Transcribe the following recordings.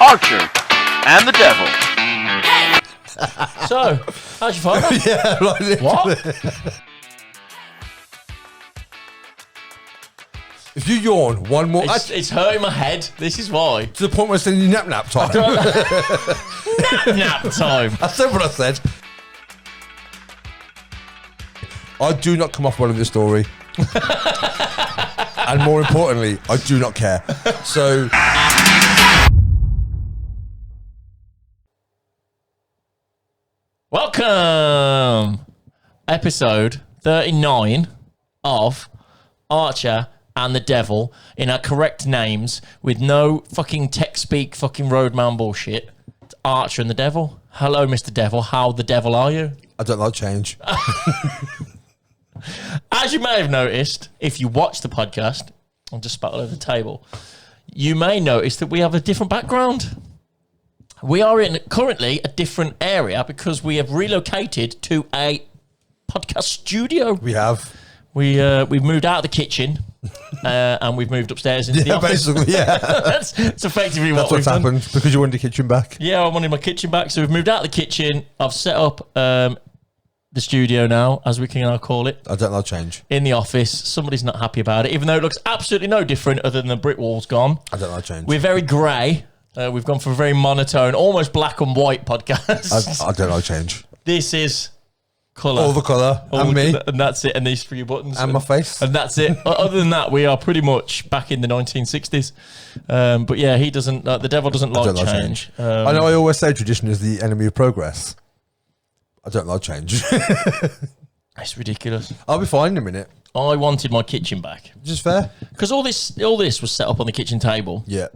Archer and the Devil. So, how'd you find that? Yeah, like literally. What? If you yawn one more, It's hurting my head. This is why. to the point where it's in nap time. Nap time. I said what I said. I do not come off well in this story. And more importantly, I do not care. So... Welcome! Episode 39 of Archer and the Devil in our correct names with no fucking tech speak fucking roadman bullshit. It's Archer and the Devil. Hello, Mr. Devil. How the devil are you? I don't like change. As you may have noticed, if you watch the podcast, I'll just spat all over the table, you may notice that we have a different background. We are in currently a different area because we have relocated to a podcast studio. We have. We've moved out of the kitchen and we've moved upstairs into the office. Basically, yeah. That's effectively That's what's happened because you wanted the kitchen back. Yeah, I wanted my kitchen back, so we've moved out of the kitchen. I've set up the studio now, as we can now call it. I don't like change. In the office. Somebody's not happy about it, even though it looks absolutely no different other than the brick wall's gone. I don't like change. We're very grey. We've gone for a very monotone, almost black and white podcast. I don't like change. This is colour. All the colour. And me. And that's it. And these 3 buttons. And my face. And that's it. Other than that, we are pretty much back in the 1960s. But yeah, he doesn't. The devil doesn't like change. I know I always say tradition is the enemy of progress. I don't like change. It's ridiculous. I'll be fine in a minute. I wanted my kitchen back. Just fair. Because all this was set up on the kitchen table. Yeah.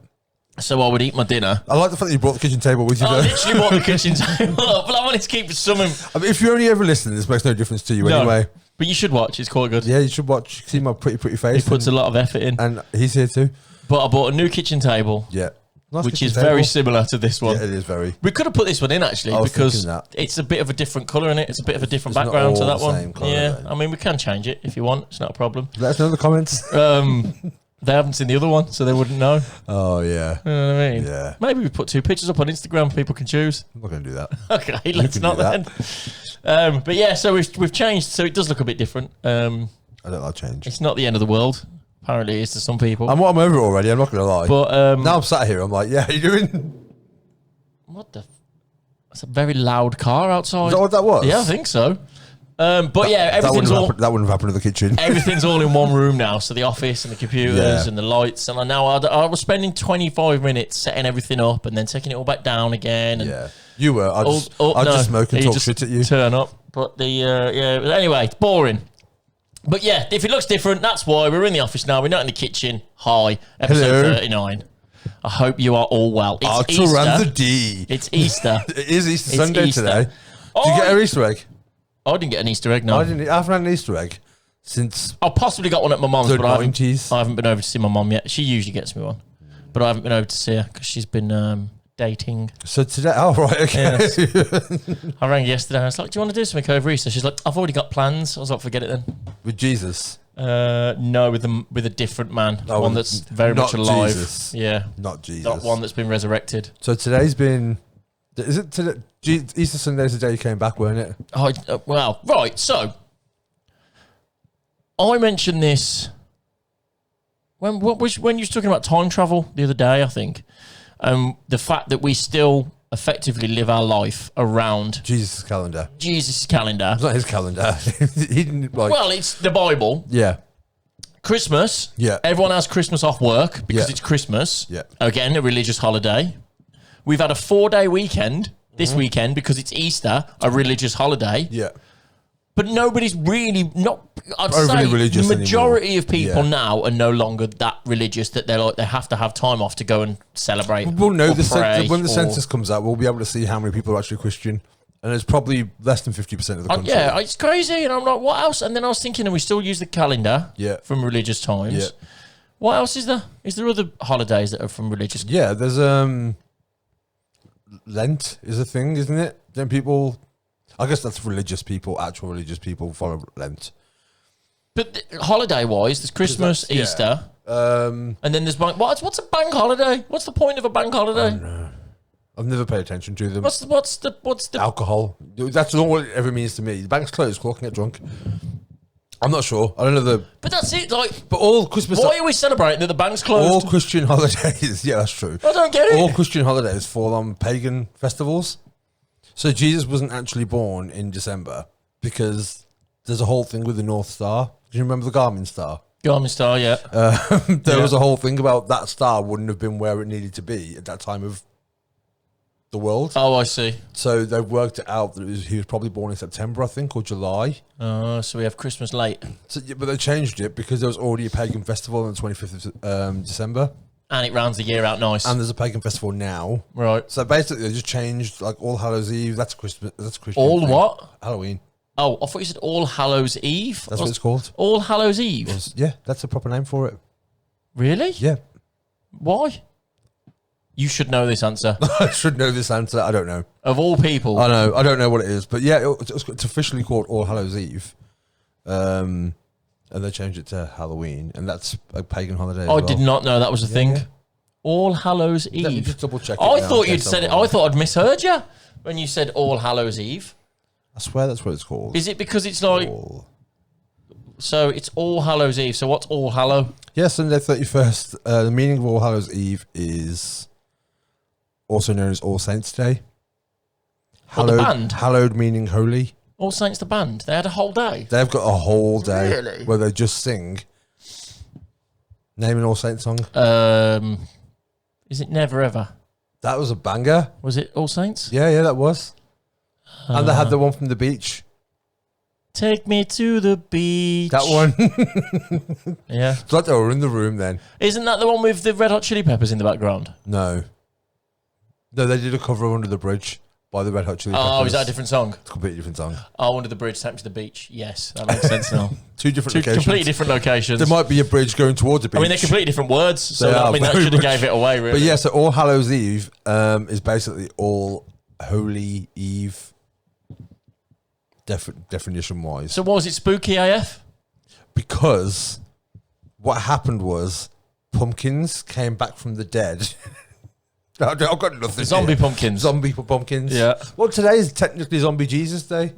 So I would eat my dinner. I like the fact that you brought the kitchen table with you. I literally brought the kitchen table up, but I wanted to keep some. I mean, if you're only ever listening, this makes no difference to you anyway. But you should watch. It's quite good. Yeah, you should watch. See my pretty face. He puts a lot of effort in. And he's here too. But I bought a new kitchen table. Yeah. Nice which kitchen is table. very similar to this one. Yeah, it is very. We could have put this one in actually because it's a bit of a different colour in it. It's a bit of a different background to that one. Colour, yeah, then. I mean, we can change it if you want. It's not a problem. Let us know in the comments. They haven't seen the other one, so they wouldn't know. Oh, yeah. You know what I mean? Yeah. Maybe we put 2 pictures up on Instagram. People can choose. I'm not going to do that. Okay, let's not then. But yeah, so we've changed, so it does look a bit different. I don't like change. It's not the end of the world. Apparently, it is to some people. I'm over it already. I'm not going to lie. But now I'm sat here. I'm like, yeah, how you doing? What the? That's a very loud car outside. Is that what that was? Yeah, I think so. But yeah, everything's that wouldn't have happened in the kitchen. Everything's all in one room now. So the office and the computers and the lights. And now I was spending 25 minutes setting everything up and then taking it all back down again. And yeah, you were. I just smoke and talk shit at you. Turn up. But anyway, it's boring. But yeah, if it looks different, that's why we're in the office now. We're not in the kitchen. Hi, episode 39. I hope you are all well. It's Archer Easter. and the D. It's Easter. It is Easter Sunday today. Did you get an Easter egg? I didn't get an Easter egg, no. I haven't had an Easter egg since... I possibly got one at my mum's, the but 90s. I haven't been over to see my mum yet. She usually gets me one. But I haven't been over to see her because she's been dating. So today... Oh, right, okay. Yes. I rang yesterday and I was like, do you want to do something over Easter? She's like, I've already got plans. I was like, forget it then. With Jesus? No, with a different man. Oh, one that's very much alive. Jesus. Yeah. Not Jesus. Not one that's been resurrected. So today's been... Is it today? Easter Sunday's the day you came back, weren't it? Oh, well, right. So, I mentioned this when you were talking about time travel the other day, I think. The fact that we still effectively live our life around Jesus' calendar. Jesus' calendar. It's not his calendar. He didn't like. Well, it's the Bible. Yeah. Christmas. Yeah. Everyone has Christmas off work because it's Christmas. Yeah. Again, a religious holiday. We've had a 4-day weekend this weekend because it's Easter, a religious holiday. Yeah. But nobody's really I'd overly say religious the majority anymore. Of people now are no longer that religious that they're like they have to have time off to go and celebrate. We'll know when the or, census comes out, we'll be able to see how many people are actually Christian. And it's probably less than 50% of the country. Yeah, it's crazy. And I'm like, what else? And then I was thinking, and we still use the calendar from religious times. Yeah. What else is there? Is there other holidays that are from religious? Yeah, there's Lent is a thing, isn't it? Then people, I guess that's religious people, actual religious people follow Lent. But holiday-wise, there's Christmas, Easter, and then there's what's a bank holiday? What's the point of a bank holiday? I've never paid attention to them. What's the Alcohol. That's not what it ever means to me. The bank's closed, cool, I can get drunk. I'm not sure. I don't know the... But that's it, like... But all Christmas... Why are we celebrating that the bank's closed? All Christian holidays... Yeah, that's true. I don't get it. All Christian holidays fall on pagan festivals. So Jesus wasn't actually born in December because there's a whole thing with the North Star. Do you remember the Garmin star? Garmin star, yeah. There was a whole thing about that star wouldn't have been where it needed to be at that time of the world. Oh, I see. So they worked it out that he was probably born in September, I think, or July. So we have Christmas late. So, yeah, but they changed it because there was already a pagan festival on the 25th of December. And it rounds the year out nice. And there's a pagan festival now. Right. So basically they just changed like All Hallows Eve. That's Christmas. That's Christian. All thing. what? Halloween. Oh, I thought you said All Hallows Eve. That's what it's called. All Hallows Eve? Yeah, that's a proper name for it. Really? Yeah. Why? You should know this answer. I should know this answer. I don't know. Of all people. I know. I don't know what it is. But yeah, it's officially called All Hallows Eve. And they changed it to Halloween. And that's a pagan holiday as I well. did not know that was a thing. Yeah. All Hallows Eve. Let me just double check it I now thought in you'd case said I'm it. wrong. I thought I'd misheard you when you said All Hallows Eve. I swear that's what it's called. Is it because it's like... So it's All Hallows Eve. So what's All Hallow? Yeah, Sunday 31st. The meaning of All Hallows Eve is also known as All Saints Day. What, the band? Hallowed meaning holy. All Saints the band. They had a whole day. They've got a whole day Really? where they just sing. Name an All Saints song. Is it Never Ever? That was a banger. Was it All Saints? Yeah, that was. And they had the one from the beach. Take me to the beach. That one. Yeah. It's like they were in the room then. Isn't that the one with the Red Hot Chili Peppers in the background? No, they did a cover of Under the Bridge by the Red Hot Chili Peppers. Oh, is that a different song? It's a completely different song. Oh, Under the Bridge, Take Me to the Beach. Yes, that makes sense now. Two different locations. Completely different locations. There might be a bridge going towards the beach. I mean, they're completely different words, so They that, are, I mean, that very should have much. gave it away, really. But yeah, so All Hallows Eve is basically All Holy Eve definition-wise. So was it spooky AF? Because what happened was pumpkins came back from the dead. I've got nothing. Zombie here. pumpkins. Zombie pumpkins. Yeah. Well, today is technically Zombie Jesus Day.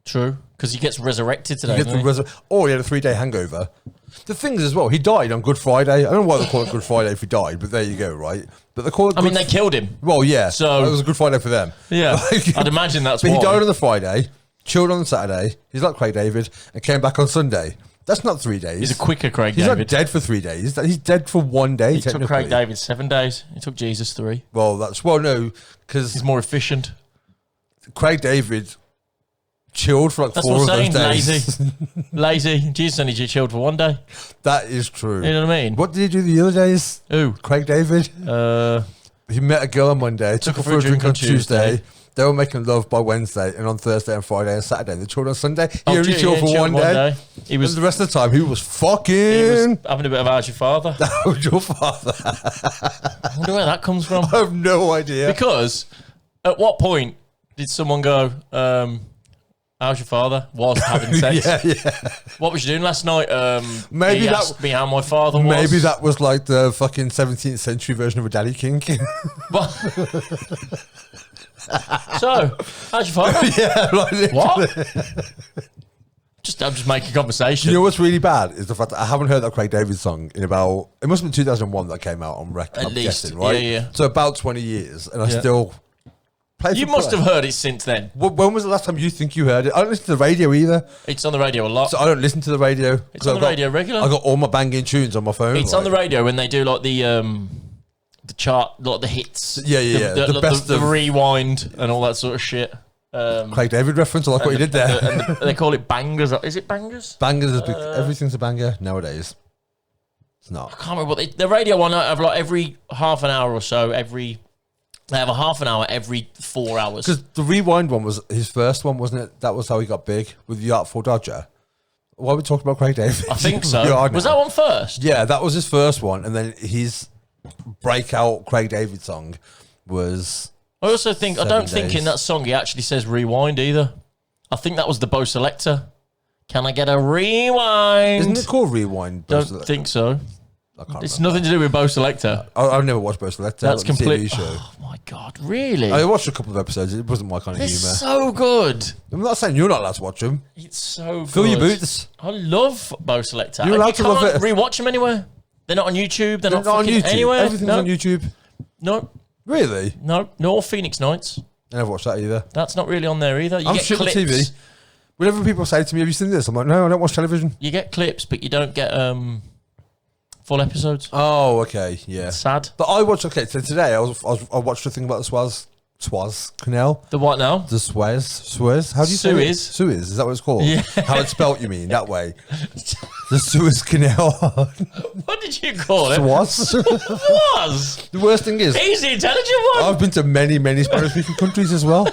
True, because he gets resurrected today. He Doesn't he? he had a 3-day hangover. The thing is as well, he died on Good Friday. I don't know why they call it Good Friday if he died, but there you go, right? But they call it. I mean, they killed him. Well, yeah. So- it was a Good Friday for them. Yeah, I'd imagine that's But why. he died on the Friday, chilled on the Saturday. He's like Craig David, and came back on Sunday. That's not 3 days. He's a quicker Craig He's David. not dead for 3 days. He's dead for 1 day. He took technically. Craig David 7 days. He took Jesus 3. Well, no, because He's more efficient. Craig David chilled for like That's 4 what of I'm those saying. days. Lazy. Jesus only chilled for 1 day. That is true. You know what I mean? What did he do the other days? Who? Craig David. He met a girl on Monday, took her for a drink on Tuesday. They were making love by Wednesday, and on Thursday and Friday and Saturday. They chilled on Sunday. He only chilled for 1 day. He was And the rest of the time, he was fucking. having a bit of How's Your Father. That was your father. I wonder where that comes from. I have no idea. Because at what point did someone go, how's your father? Whilst having sex. yeah. What was you doing last night? Maybe he that- asked me how my father was. Maybe that was like the fucking 17th century version of a daddy kink. So, how's your father? Yeah, like What? I'm just making conversation. You know what's really bad is the fact that I haven't heard that Craig David song in about, it must have been 2001 that came out on record. At I'm least, guessing, right? yeah. So about 20 years, and I Yeah. still play. You must have heard it since then. When was the last time you think you heard it? I don't listen to the radio either, It's on the radio a lot. so I don't listen to the radio. It's on the radio regular. I got all my banging tunes on my phone. It's on the radio when they do like the chart, like the hits. Yeah. The best the of- rewind and all that sort of shit. Craig David reference. I like what you did there. And they call it bangers. Is it bangers? Bangers is big. Everything's a banger nowadays. It's I not. can't remember what the radio one have like every half an hour or so. They have a half an hour every 4 hours. Because the rewind one was his first one, wasn't it? That was how he got big with the Artful Dodger. Why are we talking about Craig David? I think so. We are Was now. that one first? Yeah, that was his first one, and then his breakout Craig David song was. I also think I don't 7 think days. in that song he actually says rewind either. I think that was the Bo Selector. Can I get a rewind? Isn't it called Rewind? Don't think so. I can't It's remember. nothing to do with Bo Selector. I've never watched Bo Selector. That's like complete. TV show. Oh my god, really? I watched a couple of episodes. It wasn't my kind of It's humour. so good. I'm not saying you're not allowed to watch them. It's so good. Fill your boots. I love Bo Selector. You're allowed you to love can't it. rewatch them anywhere. They're not on YouTube. They're not on fucking YouTube. anywhere. Everything's on YouTube. No, Really? no, nor Phoenix Nights. I never watched that either. That's not really on there either. You I'm get shit with clips. TV. Whenever people say to me, "Have you seen this?" I'm like, "No, I don't watch television." You get clips, but you don't get full episodes. Oh, okay, yeah. Sad. But I watched. Okay, so today I watched a thing about the Suez Canal. The what now? The Suez. How do you say it? Suez. Suez. Is that what it's called? Yeah. How it's spelt? You mean that way? The Suez Canal. What did you call it? Suez. Was. The worst thing is, He's the intelligent one. I've been to many Spanish-speaking countries as well.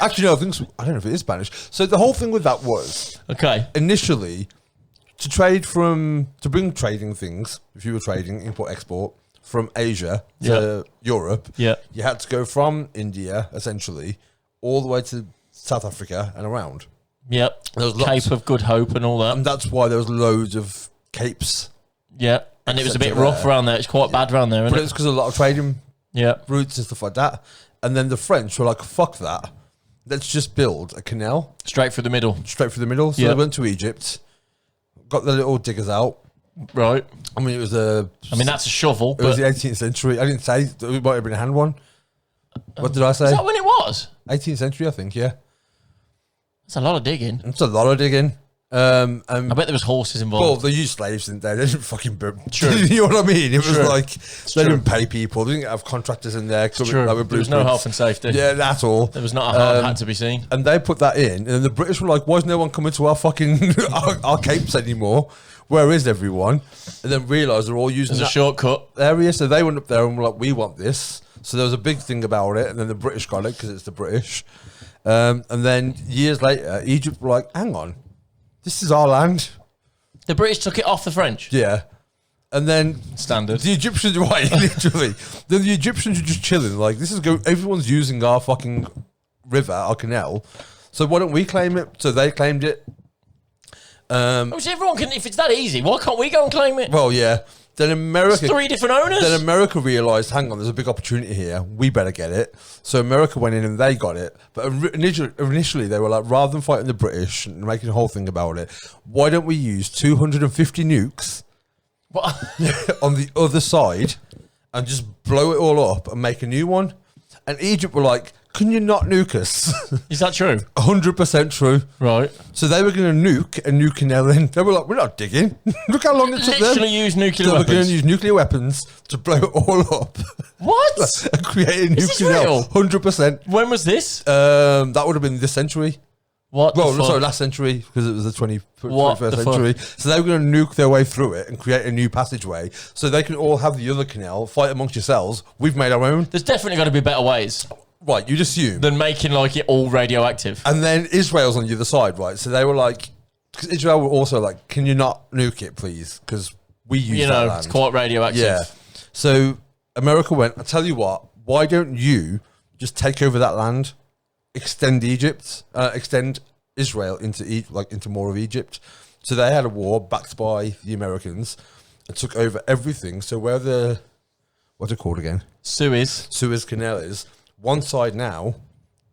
Actually, no, I don't know if it is Spanish. So the whole thing with that was Okay. initially to bring trading things. If you were trading import-export from Asia to Europe, Yeah. you had to go from India essentially all the way to South Africa and around. Yep. There was lots, Cape of Good Hope and all that. and that's why there was loads of capes. Yeah. And it was a bit Except rough there. around there. It's quite bad around there, But isn't it's it? because of a lot of trading Yeah. routes and stuff like that. And then the French were like, "Fuck that! Let's just build a canal Straight through the middle. straight through the middle." So Yeah. they went to Egypt, got the little diggers out. Right. I mean, that's a shovel. it was But the 18th century. I didn't say it might have been a hand one. What did I say? is that when it was? 18th century, I think. Yeah, That's a lot of digging. it's a lot of digging. And I bet there was horses well, involved. they used slaves, didn't they? They didn't fucking. True. You know what I mean? It was True. like they true. didn't pay people. They didn't have contractors in there. True. Like with There was no blueprints. health and safety. Yeah, that's all. There was not a hard hat to be seen. And they put that in, and then the British were like, "Why is no one coming to our fucking our capes anymore? Where is everyone?" And then realised they're all using There's a that shortcut. area, so they went up there and were like, "We want this." So there was a big thing about it, and then the British got it because it's the British. And then years later, Egypt were like, "Hang on, this is our land." The British took it off the French. Yeah. And then Standard. the Egyptians, right, literally. Then the Egyptians were just chilling, like, everyone's using our fucking river, our canal. So why don't we claim it? So they claimed it. Oh, so everyone can, if it's that easy, why can't we go and claim it? Well, yeah. Then America. It's 3 different owners. Then America realised, hang on, there's a big opportunity here. We better get it. So America went in and they got it. But initially they were like, rather than fighting the British and making a whole thing about it, why don't we use 250 nukes What? on the other side and just blow it all up and make a new one? And Egypt were like, can you not nuke us? Is that true? 100% true. Right. So they were going to nuke a new canal in. They were like, we're not digging. Look how long it took them. Literally use nuclear So we're going weapons. to use nuclear weapons to blow it all up What? and create a new this canal. real? 100%. When was this? That would have been this century. What? Well, the fuck? sorry, last century because it was the What 21st the century. So they were going to nuke their way through it and create a new passageway so they can all have the other canal, fight amongst yourselves. We've made our own. There's definitely got to be better ways Right, you'd assume. than making like it all radioactive. And then Israel's on the other side, right? So they were like, because Israel were also like, can you not nuke it, please? Because we use You that know, land. it's quite radioactive. Yeah. So America went, I'll tell you what, why don't you just take over that land, extend Israel into more of Egypt? So they had a war backed by the Americans and took over everything. So where what's it called again? Suez Canal is, one side now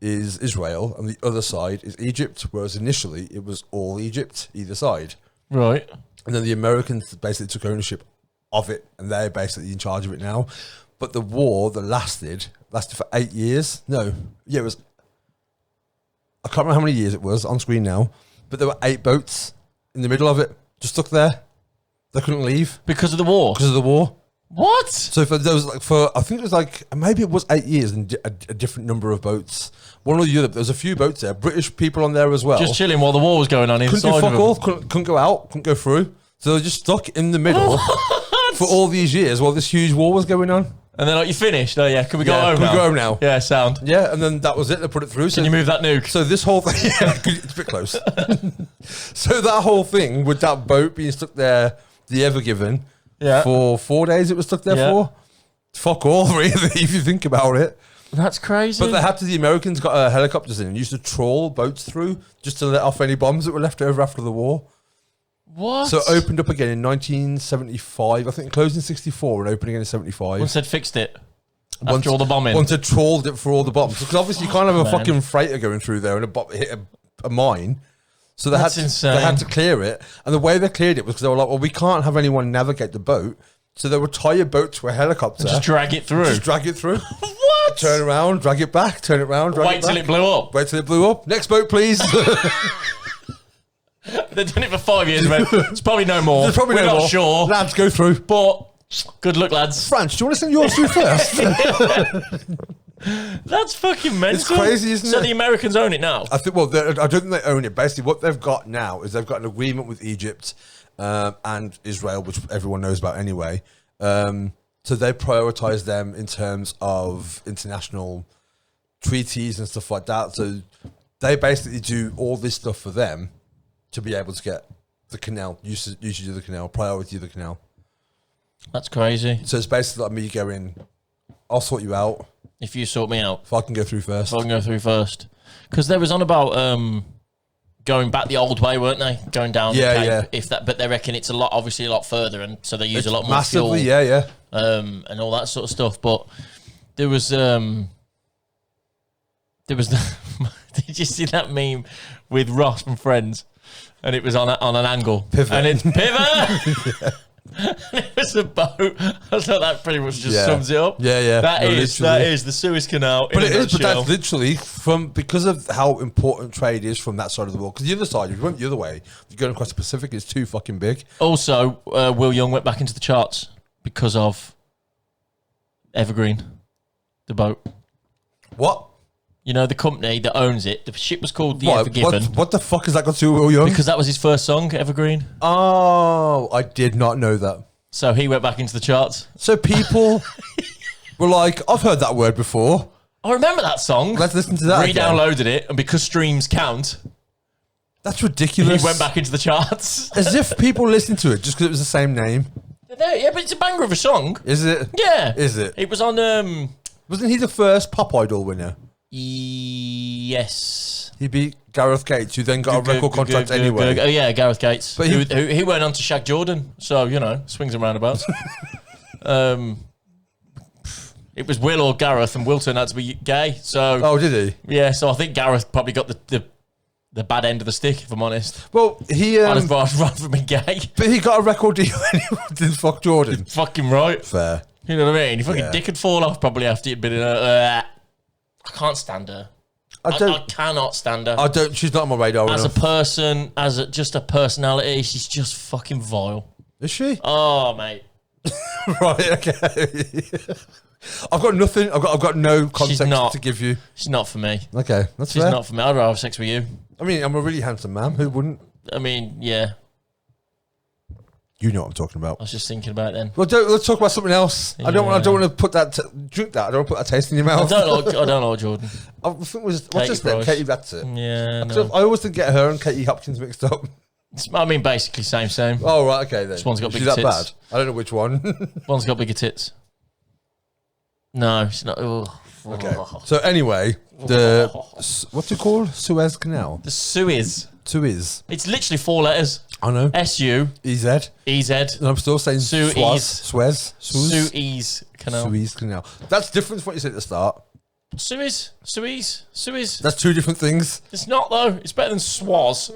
is Israel and the other side is Egypt, whereas initially it was all Egypt, either side. Right. And then the Americans basically took ownership of it, and they're basically in charge of it now. But the war that lasted for 8 years. No, yeah, it was. I can't remember how many years it was on screen now, but there were 8 boats in the middle of it, just stuck there. They couldn't leave Because of the war. because of the war. What? So I think it was like maybe it was 8 years and a different number of boats. One or the other. There was a few boats there, British people on there as well. Just chilling while the war was going on couldn't inside do of fuck them. all, couldn't go out, couldn't go through. So they were just stuck in the middle for all these years while this huge war was going on. And they're like, you finished? Oh, yeah. Can we go Yeah, home can now? we go home now? Yeah, sound. Yeah, and then that was it. They put it through. Can you move that nuke? So this whole thing, yeah, it's a bit close. So that whole thing with that boat being stuck there, the Ever Given, for 4 days it was stuck there for. Fuck all, really, if you think about it. That's crazy. But the Americans got helicopters in and used to trawl boats through just to let off any bombs that were left over after the war. What? So it opened up again in 1975. I think it closed in 64 and opened again in 75. Once they'd fixed it. After all the bombing. Once they'd trawled it for all the bombs. Because obviously you can't have a fucking freighter going through there and hit a mine. So they had to clear it. And the way they cleared it was because they were like, well, we can't have anyone navigate the boat. So they would tie a boat to a helicopter. Just drag it through. What? Turn around, drag it back, turn it around, drag it back. Wait till it blew up. Wait till it blew up. Next boat, please. They've done it for 5 years, man. It's probably no more. We're not sure. Lads, go through. But good luck, lads. France, do you want to send yours through first? That's fucking mental. It's crazy, isn't it? So the Americans own it now? I think. Well, I don't think they own it. Basically, what they've got now is they've got an agreement with Egypt and Israel, which everyone knows about anyway. So they prioritize them in terms of international treaties and stuff like that. So they basically do all this stuff for them to be able to get the canal, usage of the canal, priority of the canal. That's crazy. So it's basically like me going, I'll sort you out. If you sort me out. If I can go through first. Because there was on about going back the old way, weren't they? Going down. Yeah. But they reckon it's obviously a lot further, and so they use a lot more massively, fuel. Yeah. And all that sort of stuff. But there was the did you see that meme with Ross from Friends? And it was on an angle. Pivot. And it's pivot. And it was a boat. I thought that pretty much just sums it up. Yeah. That is the Suez Canal. But but that's literally because of how important trade is from that side of the world. Because the other side, if you went the other way, you're going across the Pacific, it's too fucking big. Also, Will Young went back into the charts because of Evergreen, the boat. What? You know, the company that owns it, the ship was called the Evergiven. What the fuck has that got to do with Will Young? Because that was his first song, Evergreen. Oh, I did not know that. So he went back into the charts. So people were like, I've heard that word before. I remember that song. Let's listen to that Re-downloaded it, and because streams count... That's ridiculous. He went back into the charts. As if people listened to it just because it was the same name. Yeah, but it's a banger of a song. Is it? Yeah. Is it? It was on... Wasn't he the first Pop Idol winner? Yes. He beat Gareth Gates, who then got a record contract anyway. Oh, yeah, Gareth Gates. But he went on to Shag Jordan. So, swings and roundabouts. It was Will or Gareth, and Will turned out to be gay. So. Oh, did he? Yeah, so I think Gareth probably got the bad end of the stick, if I'm honest. Well, he... I'd rather be gay. But he got a record deal and he did fuck Jordan. Fucking right. Fair. You know what I mean? Your fucking dick would fall off probably after you'd been in a... I can't stand her. I cannot stand her. She's not on my radar as enough. a person, just a personality, she's just fucking vile. Is she? Oh, mate. Right, okay. I've got nothing. I've got no context to give you. She's not for me. Okay, that's She's fair. not for me. I'd rather have sex with you. I mean, I'm a really handsome man. Who wouldn't? I mean, yeah. You know what I'm talking about. I was just thinking about it then. Well, let's talk about something else. Yeah. I don't want to put that drink that. I don't want to put that taste in your mouth. I don't know, Jordan. I think it was what's his name? Katie. That's it. Yeah. No. I always think get her and Katie Hopkins mixed up. I mean, basically same. Oh right, okay then. This one's got bigger that tits. Bad? I don't know which one. One's got bigger tits. No, she's not. Ugh. Okay. So anyway, what's it called? Suez Canal. The Suez. Suez. It's literally 4 letters. I know. S-U. E-Z. E-Z. And I'm still saying Suez. Suez Canal. Suez Canal. That's different from what you said at the start. Suez. That's two different things. It's not though. It's better than Swaz.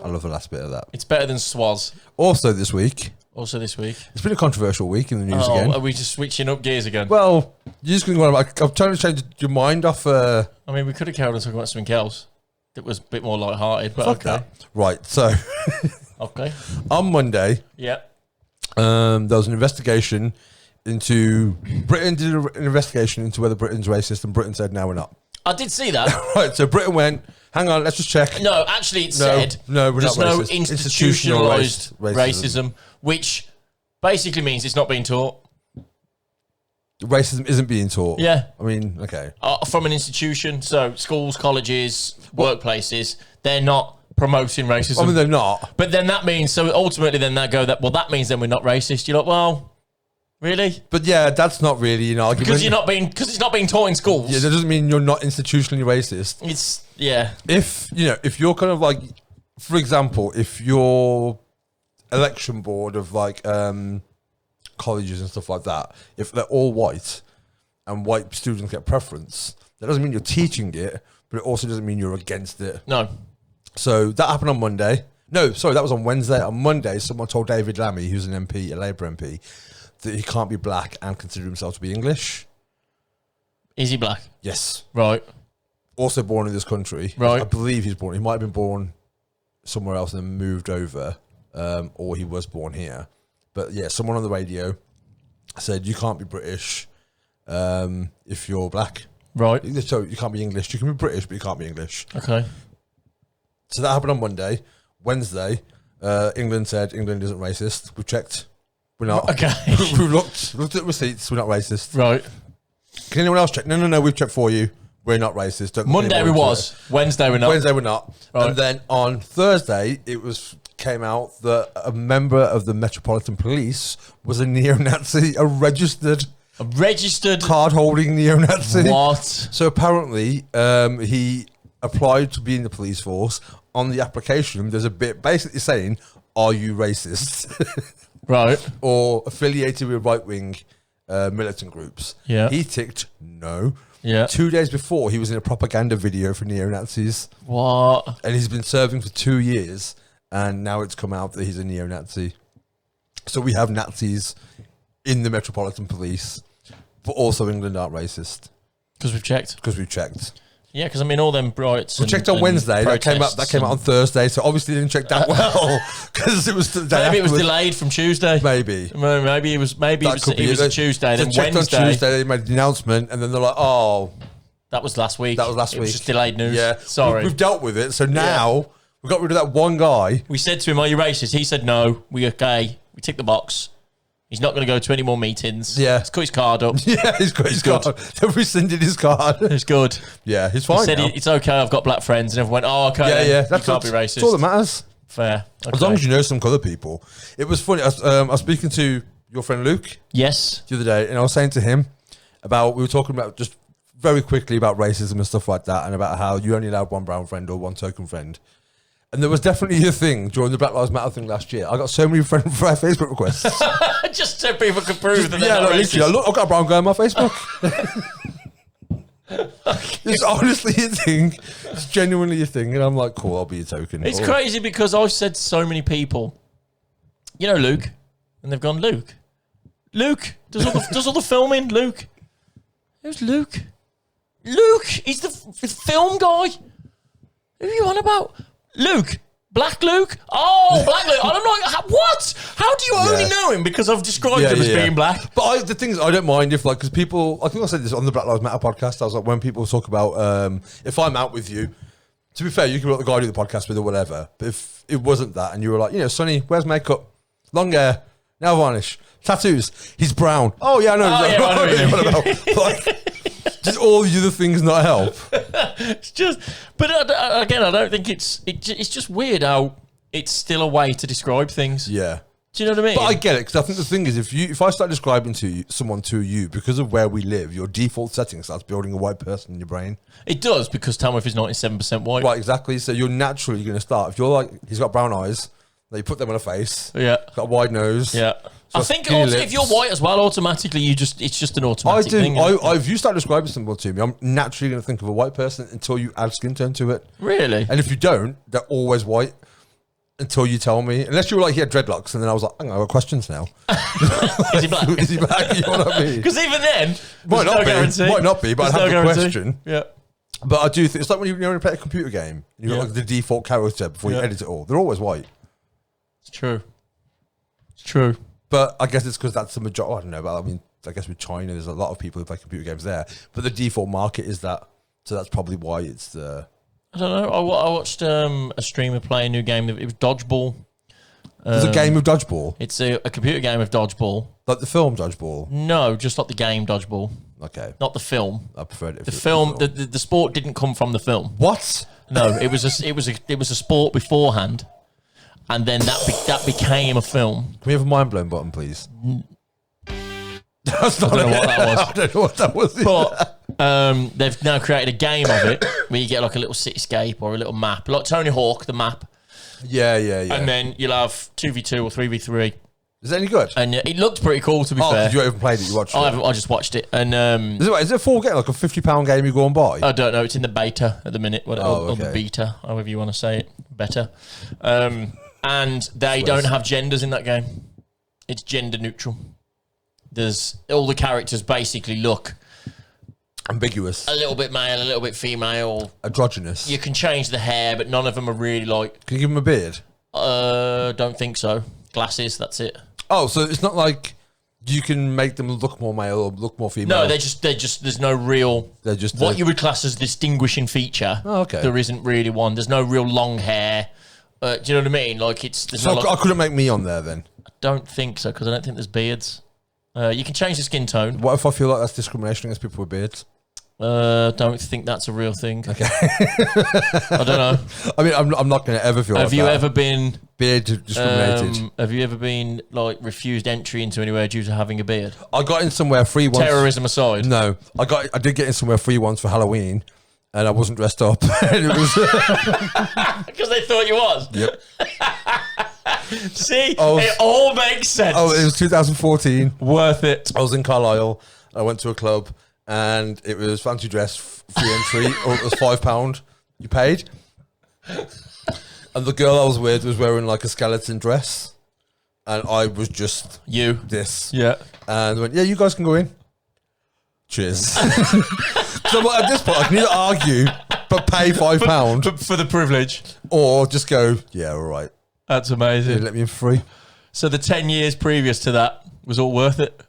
I love the last bit of that. It's better than Swaz. Also this week. It's been a controversial week in the news again. Are we just switching up gears again? Well, you're just going to go on. I'm trying to change your mind off. I mean, we could have carried on talking about something else that was a bit more light-hearted, but okay. That. Right, so. Okay. On Monday. Yeah. There was an investigation into. Britain did an investigation into whether Britain's racist, and Britain said, no, we're not. I did see that. Right, so Britain went, hang on, let's just check. No, actually, it said we're there's not no racist. institutionalized racism, which basically means it's not being taught. Racism isn't being taught. Yeah. I mean, okay. From an institution, so schools, colleges, workplaces, they're not promoting racism. I mean, they're not. But then that means, so ultimately then that means then we're not racist. You're like, well, really? But yeah, that's not really an argument. Because it's not being taught in schools. Yeah, that doesn't mean you're not institutionally racist. It's, yeah. If you're kind of like, for example, if your election board of like colleges and stuff like that, if they're all white and white students get preference, that doesn't mean you're teaching it, but it also doesn't mean you're against it. No. So that happened on Monday. No, sorry, that was on Wednesday. On Monday, someone told David Lammy, who's an MP, a Labour MP, that he can't be black and consider himself to be English. Is he black? Yes. Right. Also born in this country. Right. I believe he's born. He might have been born somewhere else and then moved over, or he was born here. But yeah, someone on the radio said you can't be British if you're black. Right. So you can't be English. You can be British, but you can't be English. Okay. So that happened on Monday. Wednesday, England said England isn't racist. We've checked. We're not. Okay. We've looked at receipts. We're not racist. Right. Can anyone else check? No. We've checked for you. We're not racist. Don't Monday we was. Wednesday we're not. Wednesday we're not. Right. And then on Thursday, came out that a member of the Metropolitan Police was a neo-Nazi, a registered card-holding neo-Nazi. What? So apparently, he applied to be in the police force. On the application, there's a bit basically saying, "Are you racist?" Right. Or affiliated with right-wing militant groups. Yeah. He ticked no. Yeah. 2 days before, he was in a propaganda video for neo-Nazis. What? And he's been serving for 2 years, and now it's come out that he's a neo-Nazi. So we have Nazis in the Metropolitan Police, but also England aren't racist. Because we've checked. Because we've checked. Yeah, because I mean, all them brights. We checked on Wednesday. That came out on Thursday. So obviously, didn't check that well because it was the day maybe it was delayed from Tuesday. Maybe it was a Tuesday. Then checked Wednesday. on Tuesday. They made the announcement, and then they're like, "Oh, that was last week. That was last week. It was just delayed news. Yeah, sorry. We've dealt with it. So now we got rid of that one guy. We said to him, "Are you racist?" He said, "No." We okay. We ticked the box. He's not going to go to any more meetings. Yeah. He's cut his card up. Yeah, he's got his card. They've rescinded his card. It's good. Yeah, he's fine. He said, it's okay, I've got black friends. And everyone went, oh, okay. Yeah. You can't be racist. That's all that matters. Fair. Okay. As long as you know some colour people. It was funny. I was speaking to your friend Luke. Yes. The other day, and I was saying to him we were talking about just very quickly about racism and stuff like that, and about how you only allowed one brown friend or one token friend. And there was definitely a thing during the Black Lives Matter thing last year. I got so many Facebook requests. Just so people could prove that they're not racist. Literally, I've got a brown guy on my Facebook. It's honestly a thing. It's genuinely a thing. And I'm like, cool, I'll be a token. It's crazy because I've said to so many people, you know Luke? And they've gone, Luke? Luke? Does all the filming? Luke? Who's Luke? Luke! He's the film guy. Who are you on about? Luke. Black Luke? Oh, Black Luke. I'm like, what? How do you only know him because I've described him as being black? But the thing is, I don't mind if, like, because people, I think I said this on the Black Lives Matter podcast. I was like, when people talk about, if I'm out with you, to be fair, you can be like the guy I do the podcast with or whatever. But if it wasn't that and you were like, Sonny, where's makeup? Long hair, nail varnish, tattoos, he's brown. Oh, yeah, I know. I know like, just all the other things not help. It's just, but again, I don't think it's just weird how it's still a way to describe things. Yeah. Do you know what I mean? But I get it, because I think the thing is, if I start describing someone to you, because of where we live, your default setting starts building a white person in your brain. It does, because Tamworth is 97% white. Right, exactly. So you're naturally going to start. If you're like, he's got brown eyes, then you put them on a face. Yeah. Got a wide nose. Yeah. I think also, if you're white as well, automatically it's just an automatic thing. If you start describing someone to me, I'm naturally going to think of a white person until you add skin tone to it. Really? And if you don't, they're always white until you tell me. Unless you were like, he had dreadlocks, and then I was like, I've got questions now. Is he black? Is he black? You know what I mean? Because even then, might not be, but I'd have the question. Yeah. But I do think it's like when you play a computer game, you got like the default character before you edit it all. They're always white. It's true. It's true. But I guess it's because that's the majority. I don't know, but I mean, I guess with China, there's a lot of people who play computer games there. But the default market is that. So that's probably why it's the... I don't know. I watched a streamer play a new game. It was Dodgeball. There's a game of Dodgeball? It's a computer game of Dodgeball. Like the film Dodgeball? No, just like the game Dodgeball. Okay. Not the film. I preferred it. The film, the sport didn't come from the film. What? No, it was a sport beforehand. And then that became a film. Can we have a mind blown button, please? That's not I don't know what that was. I don't know what that was. But they've now created a game of it where you get like a little cityscape or a little map, like Tony Hawk, the map. Yeah. And then you'll have 2v2 or 3v3. Is it any good? And it looked pretty cool, to be fair. You haven't played it, you watched it? I just watched it. And is it a full game, like a £50 game you go and buy? I don't know. It's in the beta at the minute, or the beta, however you want to say it. Better. And they don't have genders in that game. It's gender neutral. There's all the characters basically look ambiguous. A little bit male, a little bit female. Androgynous. You can change the hair, but none of them are really like... Can you give them a beard? Don't think so. Glasses, that's it. Oh, so it's not like you can make them look more male or look more female? No, they're just there's no real... They're just... What you would class as distinguishing feature. Oh, okay. There isn't really one. There's no real long hair. Do you know what I mean? Like, it's... So I couldn't make me on there, then? I don't think so, because I don't think there's beards. You can change the skin tone. What if I feel like that's discrimination against people with beards? Don't think that's a real thing. Okay. I don't know. I mean, I'm not going to ever feel like that. Have you ever been... Beard discriminated? Have you ever been, like, refused entry into anywhere due to having a beard? I got in somewhere free once. Terrorism aside? No. I did get in somewhere free once for Halloween, and I wasn't dressed up. And it was... Because they thought you was? Yep. See? It all makes sense. Oh, it was 2014. Worth it. I was in Carlisle. I went to a club, and it was fancy dress, free entry, or it was £5 you paid. And the girl I was with was wearing like a skeleton dress, and I was just this. Yeah. And I went, yeah, you guys can go in. Cheers. So at this point, I can either argue, but pay £5 for the privilege, or just go, yeah, all right. That's amazing. Let me in free. So the 10 years previous to that was all worth it.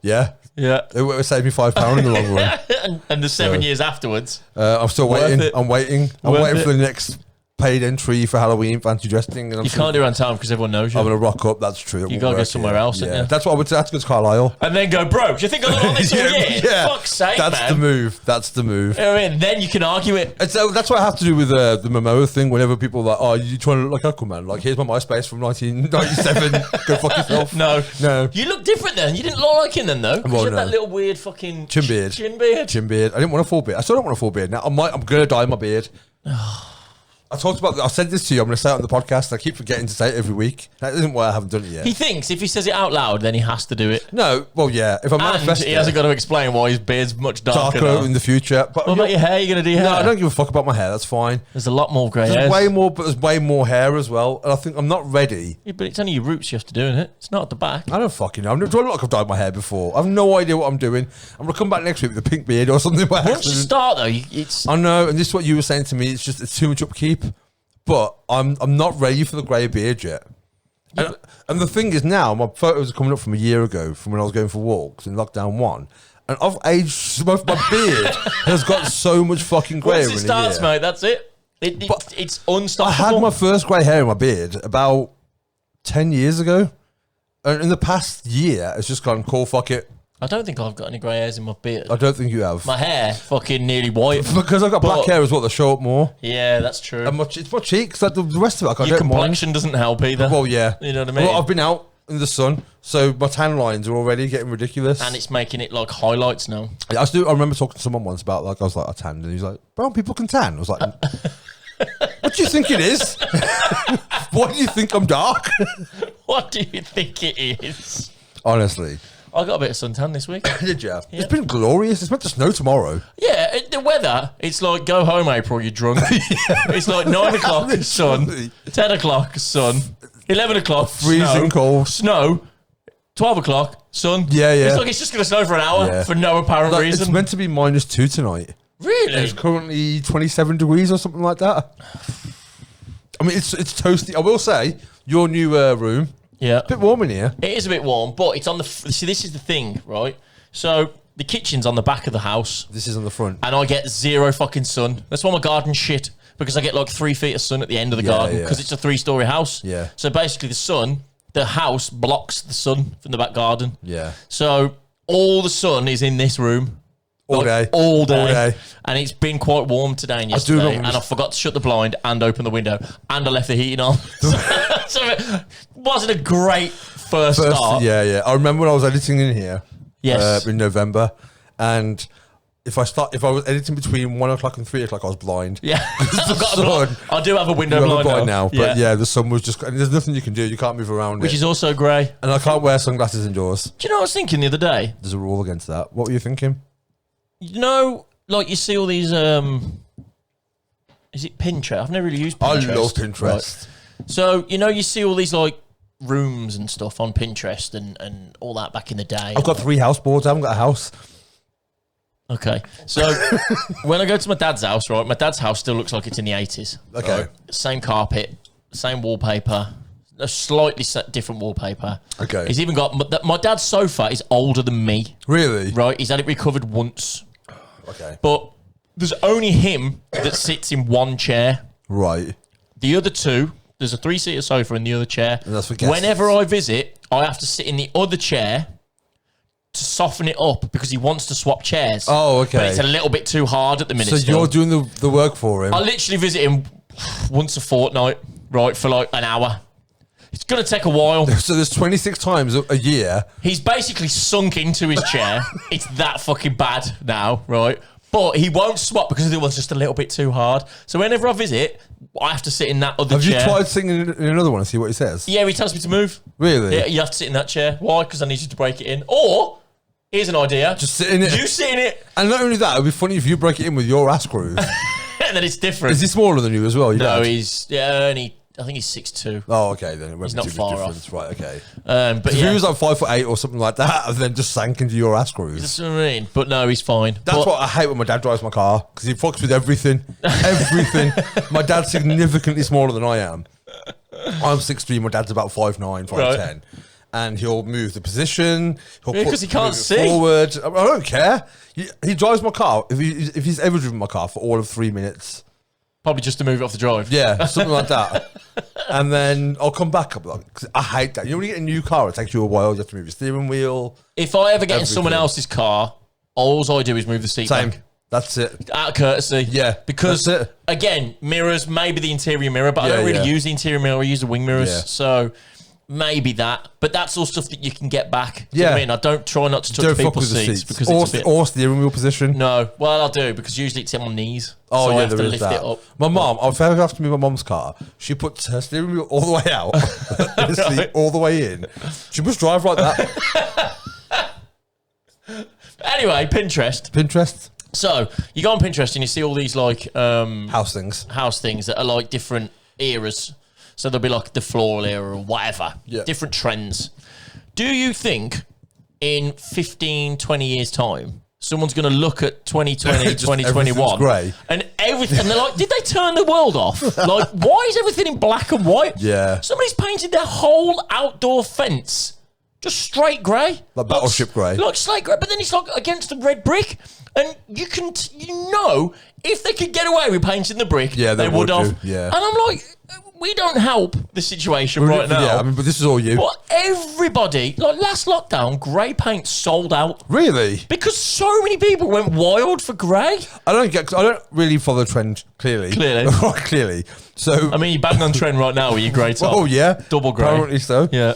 Yeah. Yeah. It saved me £5 in the long run. and the 7 years afterwards. I'm still waiting. I'm waiting for the next paid entry for Halloween fancy dress thing. And you can't do it on time because everyone knows you. I'm going to rock up. That's true. You got to go somewhere else. Yeah. That's what I would say. That's good, Carlisle. And then go, bro, do you think I'll on this all year? Yeah. Fuck's sake, That's the move. That's the move. I mean, then you can argue it. And so that's what I have to do with the Momoa thing. Whenever people are like, oh, you trying to look like Aquaman? Like, here's my MySpace from 1997. Go fuck yourself. No. You look different then. You didn't look like him then, though. Well, you had that little weird fucking... Chin beard. Chin beard. I didn't want a full beard. I still don't want a full beard. Now, I'm going to dye my beard. I said this to you. I'm going to say it on the podcast. I keep forgetting to say it every week. That isn't why I haven't done it yet. He thinks if he says it out loud, then he has to do it. No, well, yeah. If I'm and he hasn't got to explain why his beard's much darker in the future. But what about your hair? You're going to do your hair? No, I don't give a fuck about my hair. That's fine. There's a lot more grey hair. There's way more hair as well. And I think I'm not ready. Yeah, but it's only your roots you have to do, isn't it? It's not at the back. I don't fucking know. Do I look like I've dyed my hair before? I have no idea what I'm doing. I'm going to come back next week with a pink beard or something. Once you start, though, it's... I know, and this is what you were saying to me. It's too much upkeep. But I'm not ready for the grey beard yet. And the thing is now, my photos are coming up from a year ago, from when I was going for walks in lockdown 1. And I've aged, my beard has got so much fucking grey. Once it starts, mate, that's it. It's unstoppable. I had my first grey hair in my beard about 10 years ago. And in the past year, it's just gone, cool, fuck it. I don't think I've got any grey hairs in my beard. I don't think you have. My hair, fucking nearly white. Because I've got black hair as well, they show up more. Yeah, that's true. And it's my cheeks, like the rest of it, I can't. Your complexion doesn't help either. Well, yeah. You know what I mean? Well, I've been out in the sun, so my tan lines are already getting ridiculous. And it's making it like highlights now. Yeah, I remember talking to someone once about, like, I was like, I tanned, and he was like, brown people can tan. I was like, what do you think it is? Why do you think I'm dark? What do you think it is? Honestly. I got a bit of suntan this week. Did you? Yeah. It's been glorious. It's meant to snow tomorrow. Yeah, the weather, it's like, go home, April, you're drunk. It's like 9 o'clock, sun. 10 o'clock, sun. 11 o'clock, freezing cold. Snow. 12 o'clock, sun. Yeah. It's like it's just going to snow for an hour for no apparent reason. It's meant to be -2 tonight. Really? It's currently 27 degrees or something like that. I mean, it's toasty. I will say, your new room... Yeah. A bit warm in here. It is a bit warm, but it's on the... See, this is the thing, right? So, the kitchen's on the back of the house. This is on the front. And I get zero fucking sun. That's why my garden's shit. Because I get like 3 feet of sun at the end of the garden. Because it's a 3-story house. Yeah. So, basically, the house blocks the sun from the back garden. Yeah. So, all the sun is in this room. All day. And it's been quite warm today and yesterday. And I forgot to shut the blind and open the window. And I left the heating on. So it wasn't a great first start. Yeah. I remember when I was editing in here in November. And if I was editing between 1 o'clock and 3 o'clock, I was blind. Yeah, Sun, I do have a window you have a blind blind now. But yeah, the sun was just, and there's nothing you can do. You can't move around Which it. is also grey. And I can't wear sunglasses indoors. Do you know what I was thinking the other day? There's a rule against that. What were you thinking? You know, like you see all these, is it Pinterest? I've never really used Pinterest. I love Pinterest. Right. So, you know, you see all these like rooms and stuff on Pinterest and all that back in the day. I've got 3 house boards. I haven't got a house. Okay. So when I go to my dad's house, right, my dad's house still looks like it's in the 80s. Okay. Right? Same carpet, same wallpaper, a slightly different wallpaper. Okay. He's even got, my dad's sofa is older than me. Really? Right. He's had it recovered once. Okay. But there's only him that sits in one chair. Right. The other two, there's a 3-seater sofa in the other chair. And that's for guests. Whenever I visit, I have to sit in the other chair to soften it up because he wants to swap chairs. Oh, okay. But it's a little bit too hard at the minute. So still. you're doing the work for him? I literally visit him once a fortnight, right, for like an hour. It's going to take a while. So there's 26 times a year. He's basically sunk into his chair. It's that fucking bad now, right? But he won't swap because the other one's just a little bit too hard. So whenever I visit, I have to sit in that other chair. Have you tried singing in another one and see what he says? Yeah, he tells me to move. Really? Yeah, you have to sit in that chair. Why? Because I need you to break it in. Or, here's an idea. Just sit in it. You sit in it. And not only that, it'd be funny if you break it in with your ass groove. And then it's different. Is he smaller than you as well? No, he's, I think he's 6'2". Oh, okay, then it won't He's be not too big far difference. off. Right, okay. But If yeah, he was like 5'8" or something like that, and then just sank into your ass groove. that's what I mean. But no, he's fine. That's what I hate when my dad drives my car, because he fucks with everything. Everything. My dad's significantly smaller than I am. I'm 6'3", my dad's about 5'9", 5'10". Right. And he'll move the position. He'll Because he can't move it see. forward. I don't care. He drives my car. If he's ever driven my car for all of 3 minutes. Probably just to move it off the drive. Yeah, something like that. And then I'll come back. Because I hate that. You know when you get a new car, it takes you a while. You have to move your steering wheel. If I ever get in Everything. someone else's car, all I do is move the seat Same. back. That's it. Out of courtesy. Yeah, Because, that's it. again, mirrors, maybe the interior mirror, but I Yeah, don't really yeah. use the interior mirror. I use the wing mirrors. Yeah. So maybe that. But that's all stuff that you can get back. Do you know Yeah. what I mean? I don't try not to touch Don't fuck people's with the seats seats. because Or, it's a bit... or steering wheel position. No. Well, I'll do because usually it's in my knees. Oh, so yeah, I have to there is lift that. it up. My mom, if I ever have to move my mom's car, she puts her steering wheel all the way out, the seat all the way in. She must drive like that. Anyway, Pinterest. Pinterest, So you go on Pinterest and you see all these like house things. house things that are like different eras. So there'll be like the floral era or whatever. Yeah. Different trends. Do you think in 15, 20 years' time, someone's going to look at 2020, Just 2021 everything's grey. and everything, and they're like, did they turn the world off? Like, why is everything in black and white? Yeah. Somebody's painted their whole outdoor fence just straight grey. Like battleship grey. Like slate grey, but then it's like against the red brick. And you can, if they could get away with painting the brick, Yeah, they would would have. do, yeah. And I'm like, we don't help the situation right now. Yeah, I mean, but this is all you. But everybody, like last lockdown, grey paint sold out Really? because so many people went wild for grey. I don't really follow the trend clearly. Clearly. So, I mean, you're bang on trend right now with your grey top. oh yeah, Double grey. Apparently so. Yeah.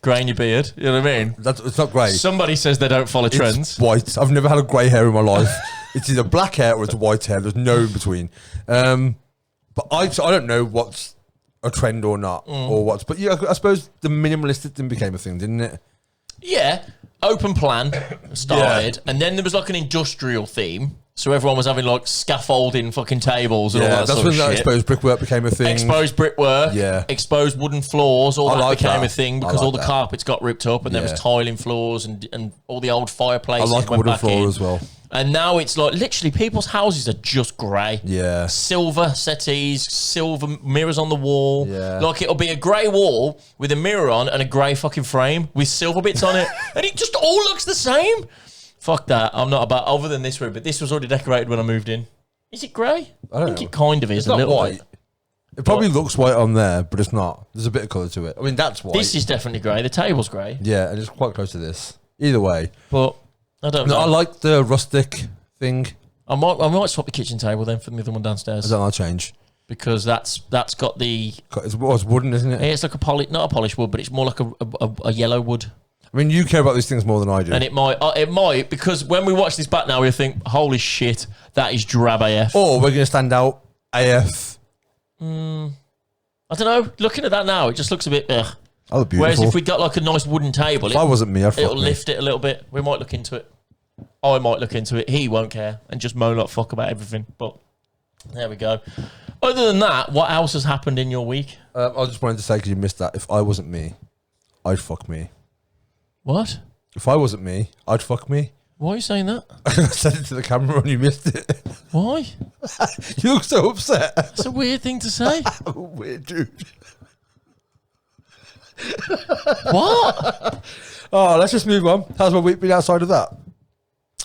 Grey in your beard. You know what I mean? It's not grey. Somebody says they don't follow trends. It's white. I've never had a grey hair in my life. It's either black hair or it's white hair. There's no in between. But I don't know what's a trend or not, or what's. But yeah, I suppose the minimalistic thing became a thing, didn't it? Yeah. Open plan started, and then there was like an industrial theme. So everyone was having like scaffolding fucking tables and all that that's sort when of that shit. exposed brickwork became a thing. Exposed brickwork, Yeah. exposed wooden floors, all I that like became that. a thing I because like all the that. carpets got ripped up and there was Yeah. tiling floors and all the old I fireplaces like went wooden back floor in. as well. And now it's like literally people's houses are just grey. Yeah. Silver settees, silver mirrors on the wall. Yeah. Like it'll be a grey wall with a mirror on and a grey fucking frame with silver bits on it. And it just all looks the same. Fuck that. I'm not about, other than this room, but this was already decorated when I moved in. Is it grey? I don't think know. it kind of is It's a not little white. bit. It probably looks white on there, but it's not. There's a bit of colour to it. I mean, that's white. This is definitely grey. The table's grey. Yeah, and it's quite close to this. Either way. But I don't know. No, I like the rustic thing. I might swap the kitchen table then for the other one downstairs. I don't like change. Because that's got the... It's wooden, isn't it? It's like not a polished wood, but it's more like a yellow wood. I mean, you care about these things more than I do. And it might, because when we watch this back now, we think, holy shit, that is drab AF. Or we're going to stand out AF. I don't know. Looking at that now, it just looks a bit ugh. Oh, beautiful. Whereas if we got like a nice wooden table, if I wasn't me, it'll lift it a little bit. We might look into it. I might look into it. He won't care and just moan like fuck about everything. But there we go. Other than that, what else has happened in your week? I just wanted to say, because you missed that, if I wasn't me, I'd fuck me. What? If I wasn't me, I'd fuck me. Why are you saying that? I said it to the camera and you missed it. Why? You look so upset. It's a weird thing to say. Weird dude. What? Oh, let's just move on. How's my week been outside of that?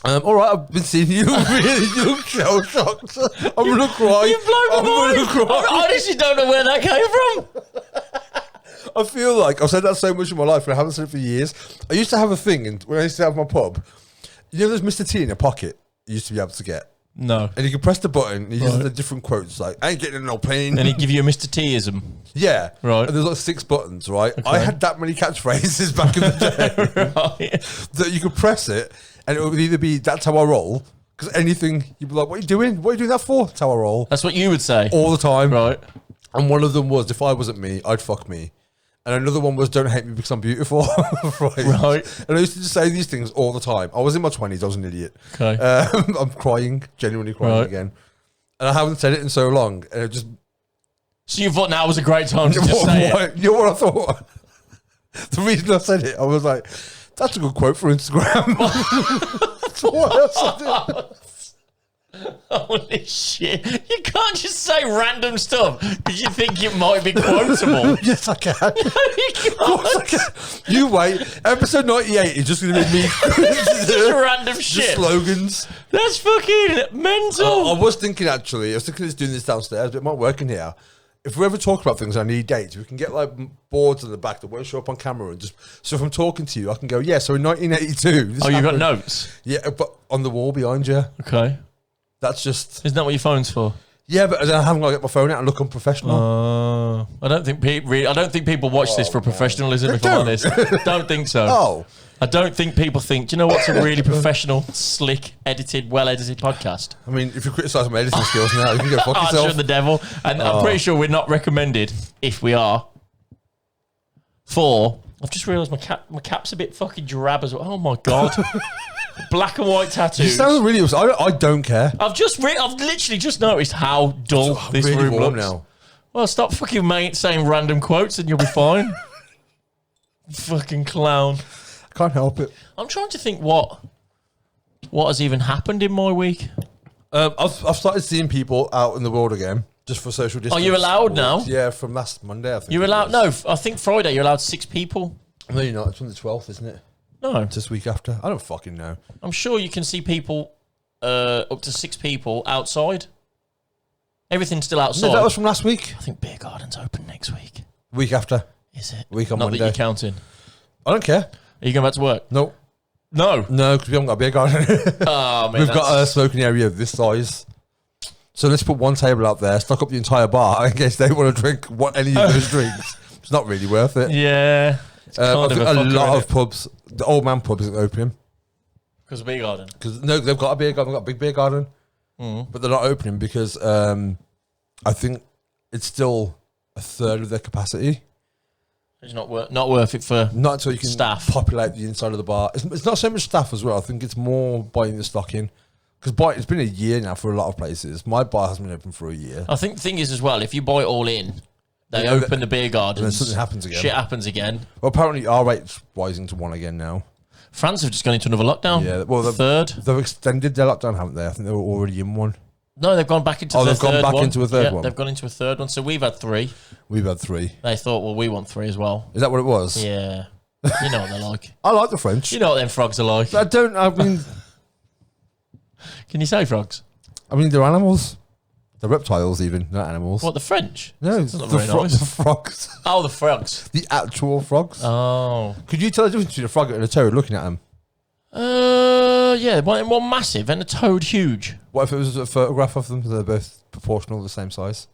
All right, I've been seeing you. You look shell shocked. I'm gonna cry. You've blown my mind. I honestly don't know where that came from. I feel like I've said that so much in my life, and I haven't said it for years. I used to have a thing, and when I used to have my pub, you know, there's Mr. T in your pocket. You used to be able to get. No. And you can press the button. And you just the different quotes like, "I ain't getting no pain." And he give you a Mr. T-ism. Yeah. Right. And there's like 6 buttons, right? Okay. I had that many catchphrases back in the day Right. that you could press it, and it would either be "That's how I roll," because anything you'd be like, "What are you doing? What are you doing that for?" That's how I roll. That's what you would say. All the time. Right. And one of them was, "If I wasn't me, I'd fuck me." And another one was, "Don't hate me because I'm beautiful." Right. And I used to just say these things all the time. I was in my 20s. I was an idiot. Okay. I'm crying, genuinely crying again. And I haven't said it in so long. And it just... So you thought now was a great time to just say it? You know what I thought? The reason I said it, I was like, that's a good quote for Instagram. That's what else I did. Holy shit. You can't just say random stuff because you think it might be quotable. Yes, I can. No, you can't. Of course I can. You wait. Episode 98 is just going to be me. Just random shit. Just slogans. That's fucking mental. I was thinking, actually, I was thinking of doing this downstairs, but it might work in here. If we ever talk about things I need dates, we can get like boards in the back that won't show up on camera, and just so if I'm talking to you, I can go, yeah. So in 1982, this you got happened. notes? Yeah, but on the wall behind you. Okay. That's just. Isn't that what your phone's for? Yeah, but I haven't got to get my phone out and look unprofessional. I don't think people watch this for professionalism. If I'm honest, don't think so. Oh, I don't think people think. Do you know what's a really professional, slick, edited, well-edited podcast? I mean, if you criticise my editing skills now, you can go fuck Archer yourself. and the Devil, and I'm pretty sure we're not recommended. If we are, I've just realised my cap's a bit fucking drab as well. Oh my god, black and white tattoos. You sound really upset. I don't care. I've literally just noticed how dull this really room warm looks. now. Well, stop fucking saying random quotes and you'll be fine. Fucking clown. I can't help it. I'm trying to think what has even happened in my week. I've started seeing people out in the world again, just for social distance. Are you allowed now? Yeah, from last Monday, I think. You're allowed? No, I think Friday you're allowed 6 people. No, you're not. It's on the 12th, isn't it? No. It's this week after. I don't fucking know. I'm sure you can see people, up to 6 people outside. Everything's still outside. No, that was from last week. I think Beer Garden's open next week. Week after. Is it? Week on Not Monday. that you're counting. I don't care. Are you going back to work? No. No. No, because we haven't got a beer garden. Oh, man. We've got a smoking area of this size. So let's put one table out there, stock up the entire bar in case they want to drink any of those drinks. It's not really worth it. Yeah. I think a lot of pubs, the Old Man pub isn't opening. Because of Beer Garden? Because no, they've got a beer garden, they've got a big beer garden. But they're not opening because I think it's still a third of their capacity. It's not worth it for Not until you can staff. populate the inside of the bar. It's not so much staff as well. I think it's more buying the stock in. Because it's been a year now for a lot of places. My bar hasn't been open for a year. I think the thing is as well, if you buy it all in, they open the beer gardens. And then something happens again. Shit happens again. Well, apparently our rate's rising to 1 again now. France have just gone into another lockdown. Yeah, well, third. They've extended their lockdown, haven't they? I think they were already in one. No, they've gone back into Oh, the they've gone third back one. into a third one. They've gone into a third one. So we've had 3. We've had 3. They thought, well, we want 3 as well. Is that what it was? Yeah. You know what they're like. I like the French. You know what them frogs are like. I mean, Can you say frogs? they're animals. They're reptiles even, not animals. What, the French? No, That's not very nice. the frogs. Oh, the frogs. The actual frogs. Oh. Could you tell the difference between a frog and a toad looking at them? Yeah, one massive and a toad huge. What if it was a photograph of them? They're both proportional, the same size.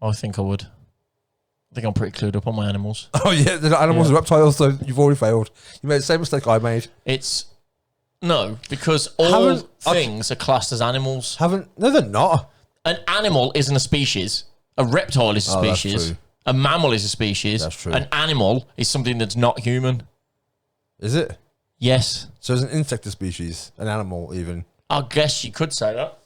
I think I would. think I'm pretty clued up on my animals. Oh yeah, there's animals and reptiles, so you've already failed. You made the same mistake I made. No, because all things are classed as animals. No, they're not. An animal isn't a species. A reptile is a species. That's true. A mammal is a species. That's true. An animal is something that's not human. Is it? Yes. So is an insect a species? An animal, even? I guess you could say that.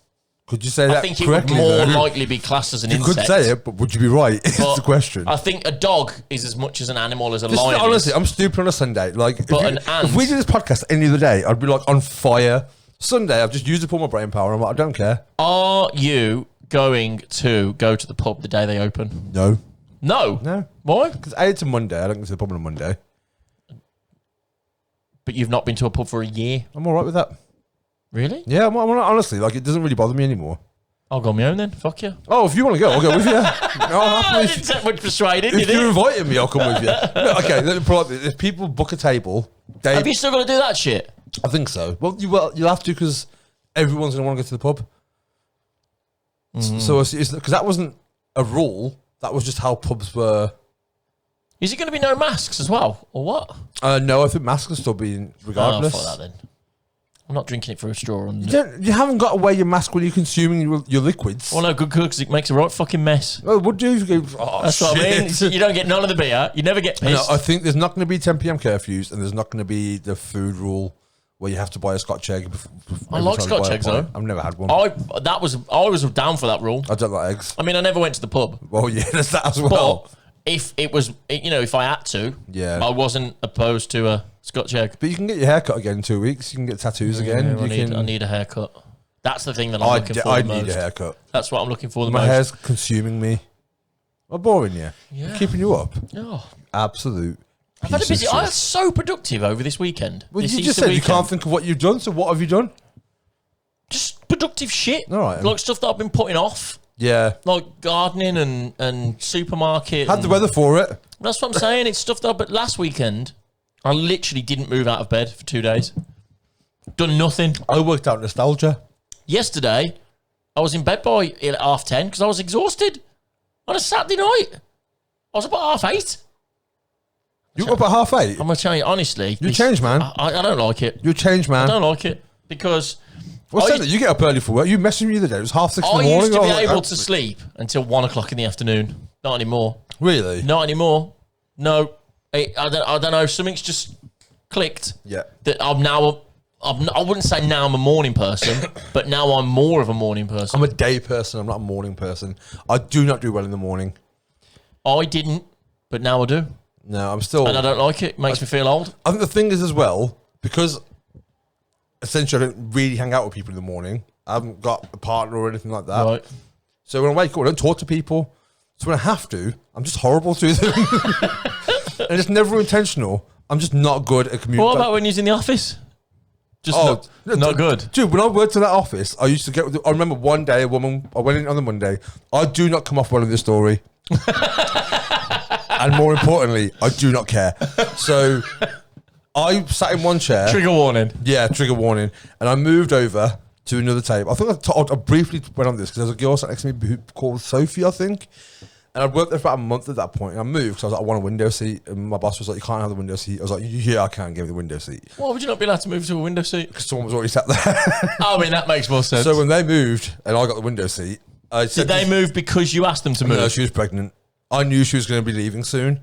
Could you say that I think correctly? it would more likely be classed as an insect. You could say it, but would you be right? Is the question. I think a dog is as much as an animal as a Just lion. honestly, I'm stupid on a Sunday. Like, But if we did this podcast any other day, I'd be like on fire. Sunday, I've just used up all my brain power. I'm like, I don't care. Are you going to go to the pub the day they open? No. No. Why? Because it's a Monday. I don't go to the pub on a Monday. But you've not been to a pub for a year? I'm all right with that. Really? Yeah, I'm honestly, like, it doesn't really bother me anymore. I'll go on my own then. Fuck you. Oh, if you want to go, I'll go with you. I didn't take much persuading, If did you're it? inviting me, I'll come with you. No, okay, let me put it like this. If people book a table, Have you still got to do that shit? I think so. Well, you'll have to because everyone's going to want to go to the pub. So, because that wasn't a rule, that was just how pubs were. Is it going to be no masks as well, or what? No, I think masks are still being regardless. Oh, fuck that then. I'm not drinking it through a straw. You haven't got to wear your mask when you're consuming your liquids. Well, no, good because it makes a right fucking mess. Well, would you? That's what I mean. You don't get none of the beer. You never get pissed. No, I think there's not going to be 10 p.m. curfews, and there's not going to be the food rule where you have to buy a Scotch egg. I like Scotch eggs though. I've never had one. I was down for that rule. I don't like eggs. I mean, I never went to the pub. Well, yeah, there's that as well. But if it was, if I had to, yeah, I wasn't opposed to a Scotch egg. But you can get your hair cut again in 2 weeks. You can get tattoos again. I need a haircut. That's the thing that I'm looking for the most. I need a haircut. That's what I'm looking for the most. most. My hair's consuming me. I'm boring you. Yeah. Keeping you up. Oh. Absolute. I've had a busy. I was so productive over this weekend. Well, you just said you can't think of what you've done. So what have you done? Just productive shit. All right. Like stuff that I've been putting off. Yeah. Like gardening and supermarket. Had the weather for it. That's what I'm saying. It's stuff that. But last weekend, I literally didn't move out of bed for 2 days. Done nothing. I worked out nostalgia. Yesterday, I was in bed by 10:30 because I was exhausted on a Saturday night. I was up at 8:30. You were up at 8:30? I'm going to tell you, honestly. You changed, man. I don't like it. You changed, man. I don't like it because... What's that? You get up early for work. You messaged me the other day. It was 6:30 in the morning. I used to be able to sleep until 1 o'clock in the afternoon. Not anymore. Really? Not anymore. No. I don't know. Something's just clicked. Yeah. That I wouldn't say now I'm a morning person, but now I'm more of a morning person. I'm a day person. I'm not a morning person. I do not do well in the morning. I didn't, but now I do. No, I'm still... And I don't like it. It makes me feel old. I think the thing is as well, because essentially I don't really hang out with people in the morning. I haven't got a partner or anything like that. Right. So when I wake up, I don't talk to people. So when I have to, I'm just horrible to them. And it's never intentional. I'm just not good at communicating. What about when you're in the office? Just not good. Dude, when I worked in that office, I used to get... I remember one day, I went in on the Monday. I do not come off well in this story. And more importantly, I do not care. So I sat in one chair. Trigger warning. Yeah, trigger warning. And I moved over to another table. I think I briefly went on this because there was a girl sat next to me who called Sophie, I think. And I'd worked there for about a month at that point. And I moved because I was like, I want a window seat. And my boss was like, you can't have the window seat. I was like, yeah, I can give you the window seat. Why would you not be allowed to move to a window seat? Because someone was already sat there. I mean, that makes more sense. So when they moved and I got the window seat, I said... Did they move because you asked them to move? No, she was pregnant. I knew she was going to be leaving soon.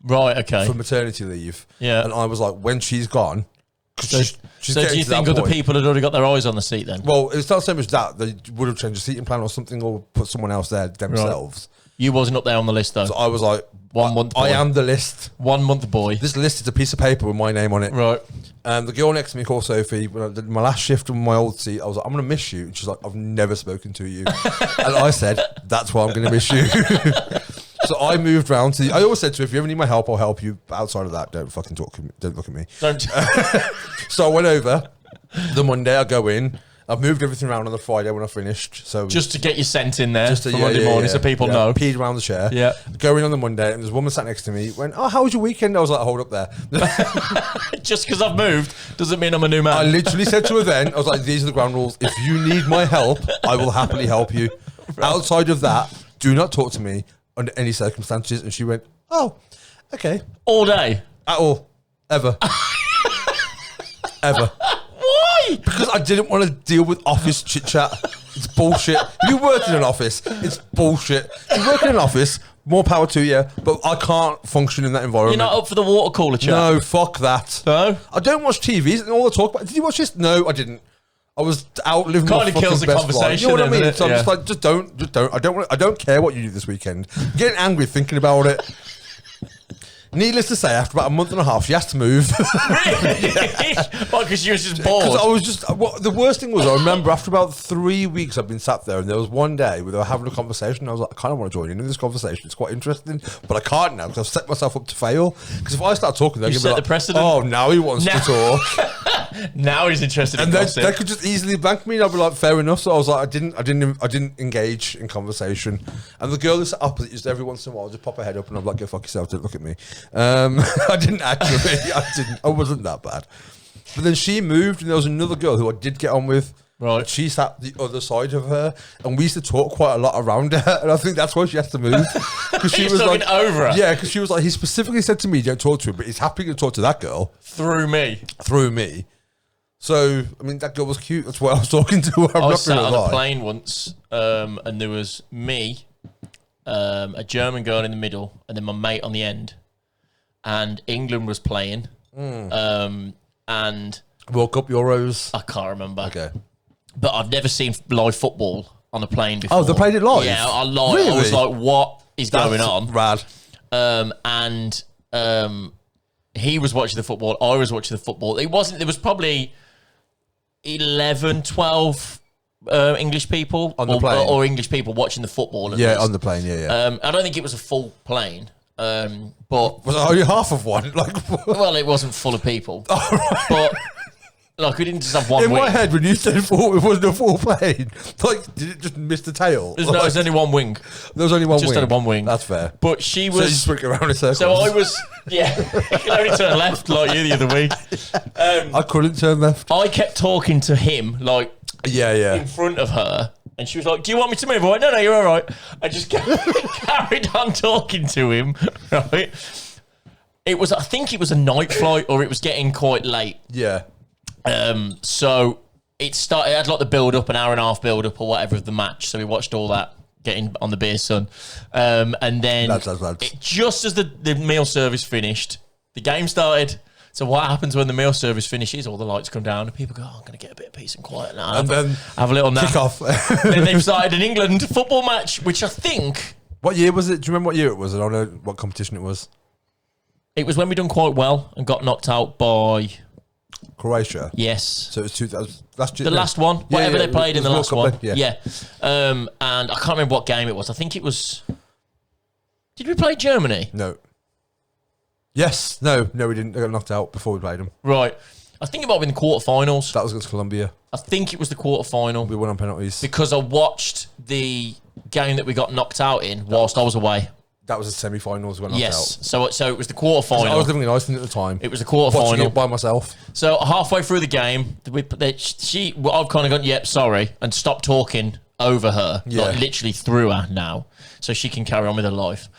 Right, okay. For maternity leave. Yeah. And I was like, when she's gone... So do you think other people had already got their eyes on the seat then? Well, it's not so much that. They would have changed the seating plan or something or put someone else there themselves. Right. You wasn't up there on the list though. So I was like, 1 month boy. I am the list. 1 month boy. This list is a piece of paper with my name on it. Right. And the girl next to me called Sophie. When I did my last shift on my old seat, I was like, I'm going to miss you. And she's like, I've never spoken to you. And I said, that's why I'm going to miss you. So I moved round to I always said to her, if you ever need my help, I'll help you. But outside of that, don't fucking talk to me. Don't look at me. Don't. So I went over the Monday. I go in. I've moved everything around on the Friday when I finished. So just to get your scent in there for yeah, Monday morning so people know. Peed around the chair. Yeah. Go in on the Monday and there's a woman sat next to me. Went, oh, how was your weekend? I was like, hold up there. Just because I've moved doesn't mean I'm a new man. I literally said to her then, I was like, these are the ground rules. If you need my help, I will happily help you. Right. Outside of that, do not talk to me. under any circumstances. And she went, oh, okay. All day? At all. Ever. Ever. Why? Because I didn't want to deal with office chit-chat. It's bullshit. If you worked in an office, it's bullshit. If you work in an office, more power to you, but I can't function in that environment. You're not up for the water cooler chat? No, fuck that. No? I don't watch TVs and all the talk about. Did you watch this? No, I didn't. I was out living my Kind of fucking kills the best conversation. life. You know what I mean? It? So I'm just like, just don't. I don't care what you do this weekend. I'm getting angry thinking about it. Needless to say, after about a month and a half, she has to move. Really? Why, because she was just bored? Because I was just... the worst thing was, I remember after about 3 weeks I've been sat there, and there was one day where they were having a conversation, and I was like, I kind of want to join in this conversation. It's quite interesting, but I can't now, because I've set myself up to fail. Because if I start talking, they're going to be like, the precedent. oh, now he wants to talk. Now he's interested in And gossip. they could just easily blank me, and I'd be like, fair enough. So I was like, I didn't engage in conversation. And the girl who sat opposite just every once in a while just pop her head up, and I'm like, go fuck yourself, don't look at me. I didn't actually. I wasn't that bad. But then she moved, and there was another girl who I did get on with. Right. She sat the other side of her, and we used to talk quite a lot around her. And I think that's why she has to move. Because she was talking over her. Yeah, because she was like, he specifically said to me, don't talk to him, but he's happy to talk to that girl Through me. So, I mean, that girl was cute. That's why I was talking to her. I was sat on a plane once, and there was me, a German girl in the middle, and then my mate on the end. And England was playing. And World Cup Euros. I can't remember. Okay. But I've never seen live football on a plane before. Oh, they played it live? Yeah, I live. Really? I was like, what is going on? Rad. He was watching the football. I was watching the football. There was probably 11, 12 English people on the plane. Or English people watching the football. At Yeah, least. on the plane, yeah. I don't think it was a full plane. But was it only half of one? Well, it wasn't full of people. But like, we didn't just have one in wing. my head, when you said full, it wasn't a full plane. Like, did it just miss the tail? There's only one wing. There was only one wing. Just had one wing. That's fair. But she was... So you swing around in circles. So I was... Yeah. I can only turn left like you the other week. I couldn't turn left. I kept talking to him, like... Yeah. In front of her. And she was like, do you want me to move? I went, no, you're all right. I just carried on talking to him, right? I think it was a night flight, or it was getting quite late. Yeah. So it had like the build up, an hour and a half build up or whatever of the match. So we watched all that, getting on the beer sun. And then just as the meal service finished, the game started. So what happens when the meal service finishes? All the lights come down and people go, oh, I'm going to get a bit of peace and quiet now. And then have a little nap. Kick off. Then they've started an England football match, which I think... What year was it? Do you remember what year it was? I don't know what competition it was. It was when we done quite well and got knocked out by... Croatia? Yes. So it was 2000... last one. Whatever they played in the last one. Yeah. And I can't remember what game it was. I think it was... Did we play Germany? No. Yes. No, we didn't. They got knocked out before we played them. Right. I think it might have been the quarterfinals. That was against Colombia. I think it was the quarterfinal. We won on penalties. Because I watched the game that we got knocked out in whilst I was away. That was the semi-finals when I Yes. So it was the quarterfinal. I was living in Iceland at the time. It was the quarterfinal. Watching it by myself. So halfway through the game, I've kind of gone, yep, sorry, and stopped talking over her. Yeah. Like, literally through her now, so she can carry on with her life.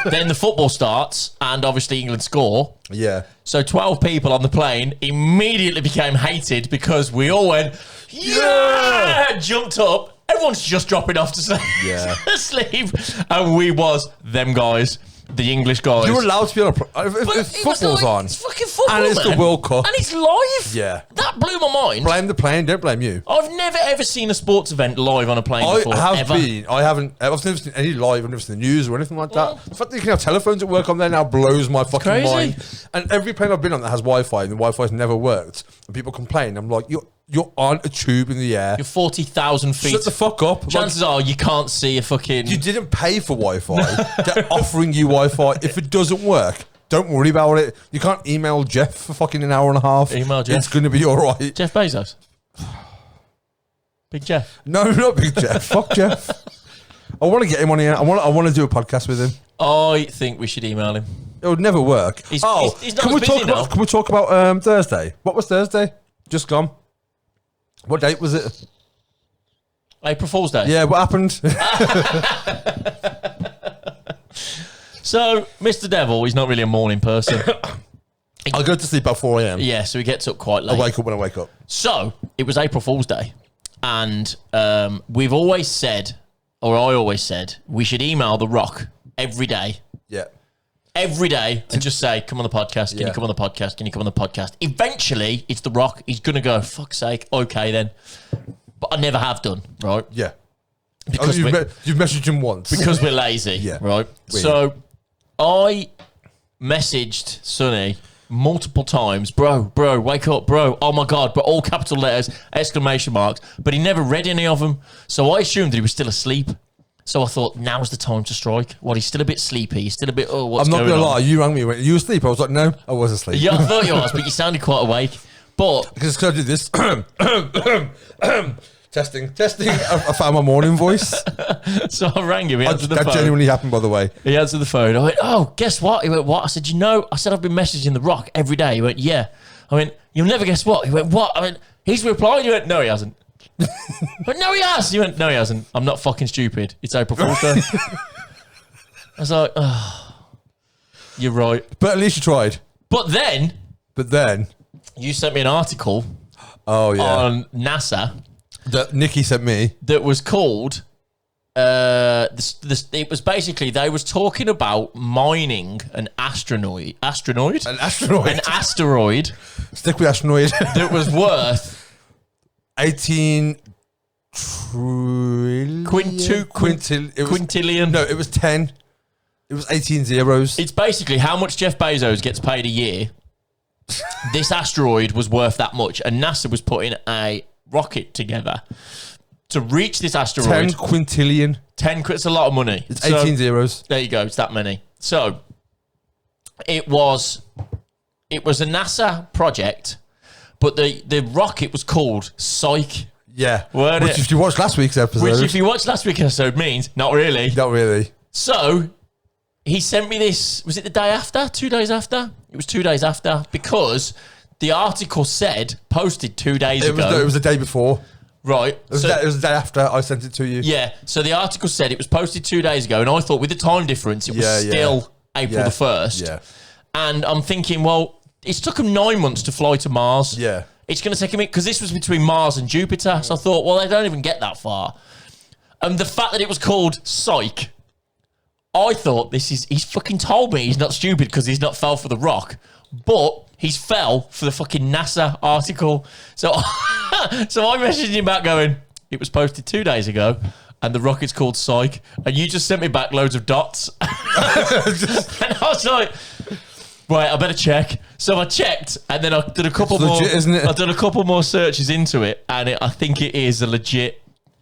Then the football starts, and obviously England score. Yeah. So 12 people on the plane immediately became hated because we all went, yeah! Jumped up. Everyone's just dropping off to sleep. And we was them guys. The English guys. You're allowed to be on if football's on. It's fucking football, and it's man. the World Cup. And it's live. Yeah. That blew my mind. Blame the plane, don't blame you. I've never ever seen a sports event live on a plane before. I've never seen any live, I've never seen the news or anything like that. The fact that you can have telephones at work on there now blows my fucking mind. And every plane I've been on that has Wi-Fi and the Wi-Fi's never worked. And people complain. I'm like, you're on a tube in the air. You're 40,000 feet. Shut the fuck up. Chances are you can't see a fucking... You didn't pay for Wi-Fi. They're offering you Wi-Fi. If it doesn't work, don't worry about it. You can't email Jeff for fucking an hour and a half. Email Jeff. It's going to be all right. Jeff Bezos. Big Jeff. No, not Big Jeff. Fuck Jeff. I want to get him on here. I want to do a podcast with him. I think we should email him. It would never work. He's not can we busy now. Can we talk about Thursday? What was Thursday? Just gone. What date was it? April Fool's Day. Yeah, what happened? So, Mr. Devil, he's not really a morning person. I go to sleep at 4 a.m. Yeah, so he gets up quite late. I wake up when I wake up. So, it was April Fool's Day. And we've always said, or I always said, we should email The Rock every day. Yeah. Every day and just say, come on the podcast, can you come on the podcast, can you come on the podcast? Eventually, it's The Rock. He's going to go, fuck's sake, okay then. But I never have done, right? Yeah. Because you've messaged him once. Because we're lazy, yeah. right? Weird. So I messaged Sonny multiple times, bro, wake up, bro, oh my God, but all capital letters, exclamation marks, but he never read any of them. So I assumed that he was still asleep. So I thought, now's the time to strike. Well, he's still a bit sleepy. He's still a bit, what's going on? I'm not going to lie, you rang me, went, you asleep? I was like, no, I was asleep. Yeah, I thought you was, but you sounded quite awake. But because I did this. Testing. I found my morning voice. So I rang him. He answered the phone. That genuinely happened, by the way. He answered the phone. I went, oh, guess what? He went, what? I said, I said I've been messaging The Rock every day. He went, yeah. I went, you'll never guess what? He went, what? I went, he's replied. He went, no, he hasn't. But no, he has. He went, no, he hasn't. I'm not fucking stupid. It's April Fool's Day. I was like, oh, you're right. But at least you tried. But then you sent me an article. Oh yeah. On NASA. That Nikki sent me. That was called. It was basically they was talking about mining an asteroid. An asteroid. Stick with asteroid. That was worth 18 trillion. Quintillion. No, it was 10. It was 18 zeros. It's basically how much Jeff Bezos gets paid a year. This asteroid was worth that much, and NASA was putting a rocket together to reach this asteroid. 10 quintillion. It's a lot of money. It's 18 zeros. There you go. It's that many. So it was a NASA project, but the rocket was called Psyche. Yeah. If you watched last week's episode. Which if you watched last week's episode means not really. Not really. So he sent me this. Was it the day after? 2 days after? It was 2 days after because the article posted 2 days ago. It was the day before. Right. It was the day after I sent it to you. Yeah. So the article said it was posted 2 days ago, and I thought with the time difference, it was still April the 1st. Yeah. And I'm thinking, well, it's took them 9 months to fly to Mars. Yeah. It's going to take him, because this was between Mars and Jupiter. So I thought, well, they don't even get that far. And the fact that it was called Psyche, I thought he's fucking told me he's not stupid because he's not fell for The Rock. But he's fell for the fucking NASA article. So I messaged him back going, it was posted 2 days ago and the rocket's called Psyche. And you just sent me back loads of dots. And I was like, right, I better check. So I checked and then I did a couple more. Legit, isn't it? I did a couple more searches into it and I think it is a legit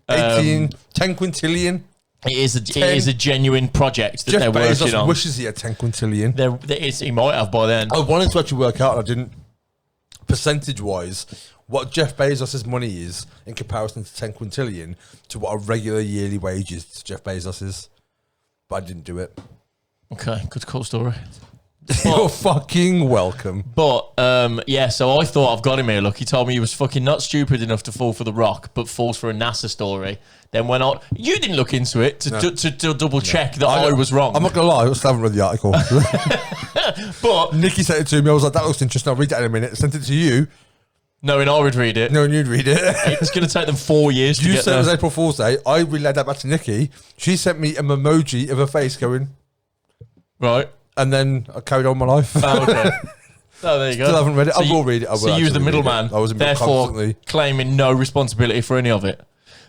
10 quintillion. It is a genuine project that they're working on. Jeff Bezos wishes he had 10 quintillion. He might have by then. I wanted to actually work out, and I didn't, percentage-wise, what Jeff Bezos' money is in comparison to 10 quintillion to what a regular yearly wage is to Jeff Bezos'. But I didn't do it. Okay, good cool story. You're fucking welcome. But, so I thought I've got him here. Look, he told me he was fucking not stupid enough to fall for The Rock, but falls for a NASA story. Then went on. You didn't look into it to double check that I was wrong. I'm not going to lie, I still haven't read the article. But Nikki sent it to me. I was like, that looks interesting. I'll read that in a minute. I sent it to you. Knowing I would read it. Knowing you'd read it. It's going to take them 4 years to get there. You said it was April Fool's Day. I relayed that back to Nikki. She sent me an emoji of a face going. Right. And then I carried on my life. Oh, okay. Oh, there you go. Still haven't read it. I will read it. So you was the middleman. I was therefore constantly claiming no responsibility for any of it.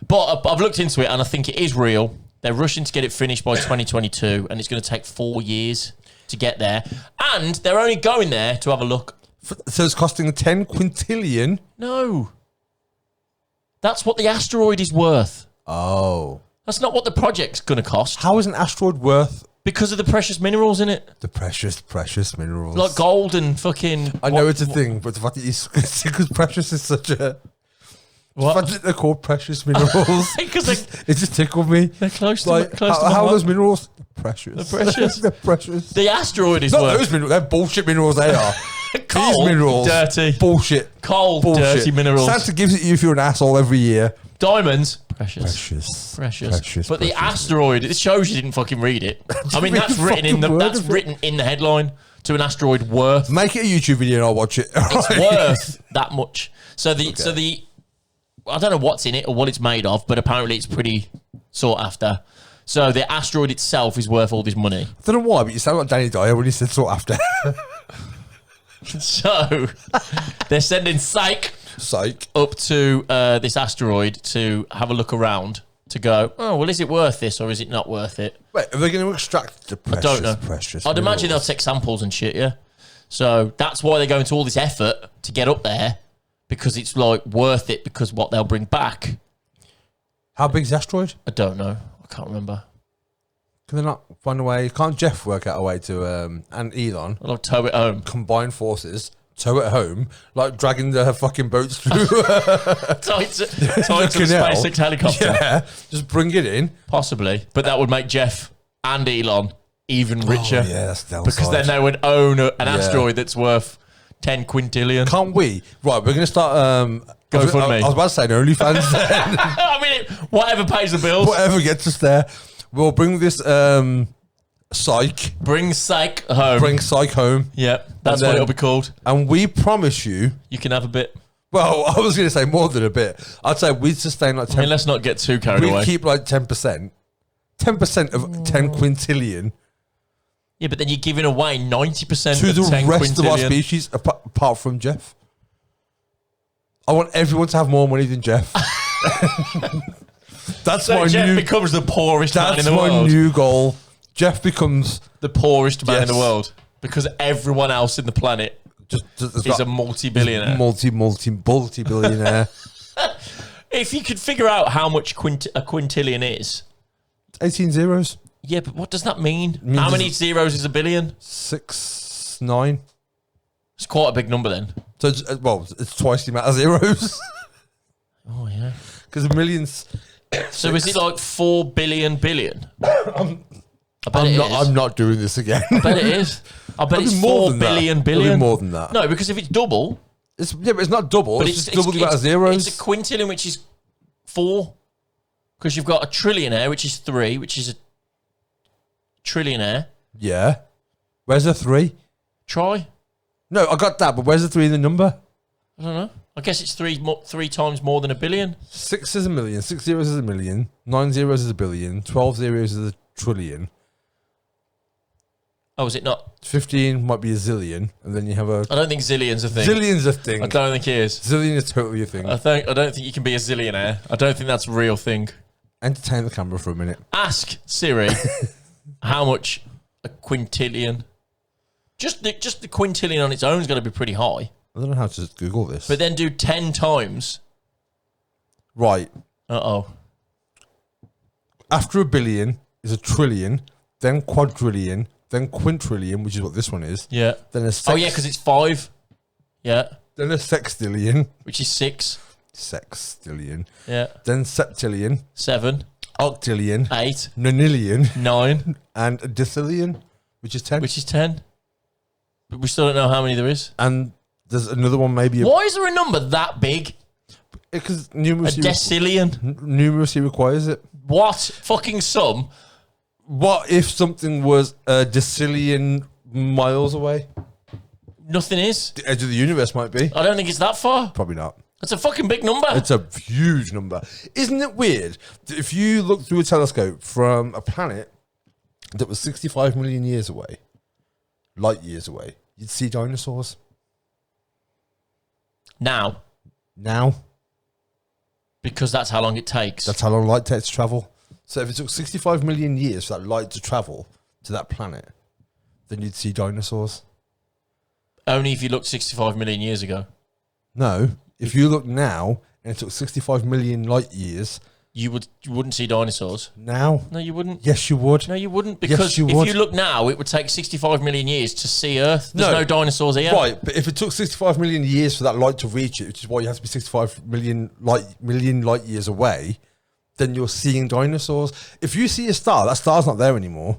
But I've looked into it and I think it is real. They're rushing to get it finished by 2022 and it's going to take 4 years to get there. And they're only going there to have a look. So it's costing 10 quintillion? No. That's what the asteroid is worth. Oh. That's not what the project's going to cost. How is an asteroid worth? Because of the precious minerals in it. The precious minerals. Like gold and fucking... I know it's a thing, but the fact that because precious is such a... What? The fact that they're called precious minerals. Because it just tickled me. They're close to like, close how to are those minerals? They're precious. They're precious. They're precious. The asteroid is Not worth... those minerals. They're bullshit minerals they are. Cold, minerals, dirty. Bullshit. Cold, Bullshit. dirty minerals. Santa gives it you if you're an asshole every year. Diamonds, precious. But the asteroid, it shows you didn't fucking read it. I mean, that's written in the headline. To an asteroid worth. Make it a YouTube video and I'll watch it. It's worth that much. So the I don't know what's in it or what it's made of, but apparently it's pretty sought after. So the asteroid itself is worth all this money. I don't know why, but you sound like Danny Dyer when he said sought after. So they're sending Psyche up to this asteroid to have a look around. To go, oh, well, is it worth this or is it not worth it? Wait, are they going to extract the precious, I don't know. Precious I'd minerals? imagine they'll take samples and shit, yeah. So that's why they're going to all this effort to get up there, because it's like worth it because what they'll bring back. How big's the asteroid? I don't know. I can't remember. Can they not find a way? Can't Jeff work out a way to, and Elon, I'll tow it home. combine forces, tow it home, like dragging the fucking boats through Tied to the canal. SpaceX helicopter. Yeah, just bring it in. Possibly. But that would make Jeff and Elon even richer. Oh, yeah, that's downside. Because then they would own an asteroid that's worth 10 quintillion. Can't we? Right, we're going to start... GoFundMe. I was about to say an OnlyFans then. I mean, whatever pays the bills. Whatever gets us there. We'll bring this Psyche. Bring Psyche home. Bring Psyche home. Yeah, that's what it'll be called. And we promise you... You can have a bit. Well, I was going to say more than a bit. I'd say we'd sustain like 10%. I mean, let's not get too carried away. We'd keep like 10%. 10% of 10 quintillion. Yeah, but then you're giving away 90% to of the 10 rest quintillion. of our species, apart from Jeff. I want everyone to have more money than Jeff. That's So my Jeff new... becomes the poorest man in That's the my world. new goal. Jeff becomes... The poorest man in Yes. the world. Because everyone else in the planet is a multi-billionaire. Multi-billionaire. If you could figure out how much a quintillion is... 18 zeros. Yeah, but what does that mean? Means How many zeros is a billion? 6, 9. It's quite a big number then. So, it's twice the amount of zeros. Oh, yeah. Because a million's... So is it like 4 billion billion? I bet it is. I'm not doing this again. I bet it is. I bet It'll it's be more 4 than that. billion It'll billion. be more than that. No, because if it's double... But it's not double. But It's just double the amount of zeros. It's a quintillion, which is 4. Because you've got a trillionaire, which is 3, which is a trillionaire. Yeah. Where's the 3? Try. No, I got that, but where's the 3 in the number? I don't know. I guess it's three times more than a billion. 6 is a million. 6 zeros is a million. 9 zeros is a billion. 12 zeros is a trillion. Oh, is it not? 15 might be a zillion, and then you have a... I don't think zillion's a thing. Zillion's a thing. I don't think it is. Zillion is totally a thing. I don't think you can be a zillionaire. I don't think that's a real thing. Entertain the camera for a minute. Ask Siri how much a quintillion. Just the quintillion on its own is going to be pretty high. I don't know how to Google this. But then do 10 times. Right. Uh-oh. After a billion is a trillion, then quadrillion, then quintillion, which is what this one is. Yeah. Then a Oh, yeah, because it's 5. Yeah. Then a sextillion. Which is 6. Sextillion. Yeah. Then septillion. 7. Octillion. 8. Nonillion. 9. And a decillion, which is 10. Which is 10. But we still don't know how many there is. And there's another one maybe... Why is there a number that big? Because A decillion? numeracy requires it. What? Fucking sum? What if something was a decillion miles away? Nothing is. The edge of the universe might be. I don't think it's that far. Probably not. That's a fucking big number. It's a huge number. Isn't it weird that if you look through a telescope from a planet that was 65 million years away, light years away, you'd see dinosaurs? Now. Because that's how long it takes. That's how long light takes to travel. So if it took 65 million years for that light to travel to that planet, then you'd see dinosaurs. Only if you looked 65 million years ago. No. If you look now and it took 65 million light years... You wouldn't see dinosaurs. Now? No, you wouldn't. Yes, you would. No, you wouldn't. Because Yes, you if would. you look now, it would take 65 million years to see Earth. There's no dinosaurs here. Right, but if it took 65 million years for that light to reach it, which is why you have to be 65 million light years away, then you're seeing dinosaurs. If you see a star, that star's not there anymore.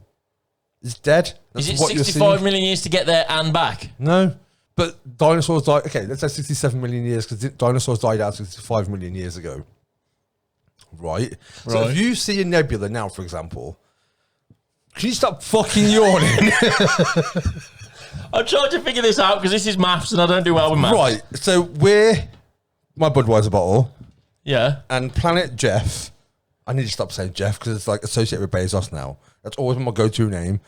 It's dead. That's Is it what you're 65 seeing. million years to get there and back? No, But dinosaurs died. Okay, let's say 67 million years because dinosaurs died out 65 million years ago. Right. So if you see a nebula now, for example, can you stop fucking yawning? I'm trying to figure this out because this is maths and I don't do well with maths. Right. So we're my Budweiser bottle. Yeah. And Planet Jeff. I need to stop saying Jeff because it's like associated with Bezos now. That's always my go-to name.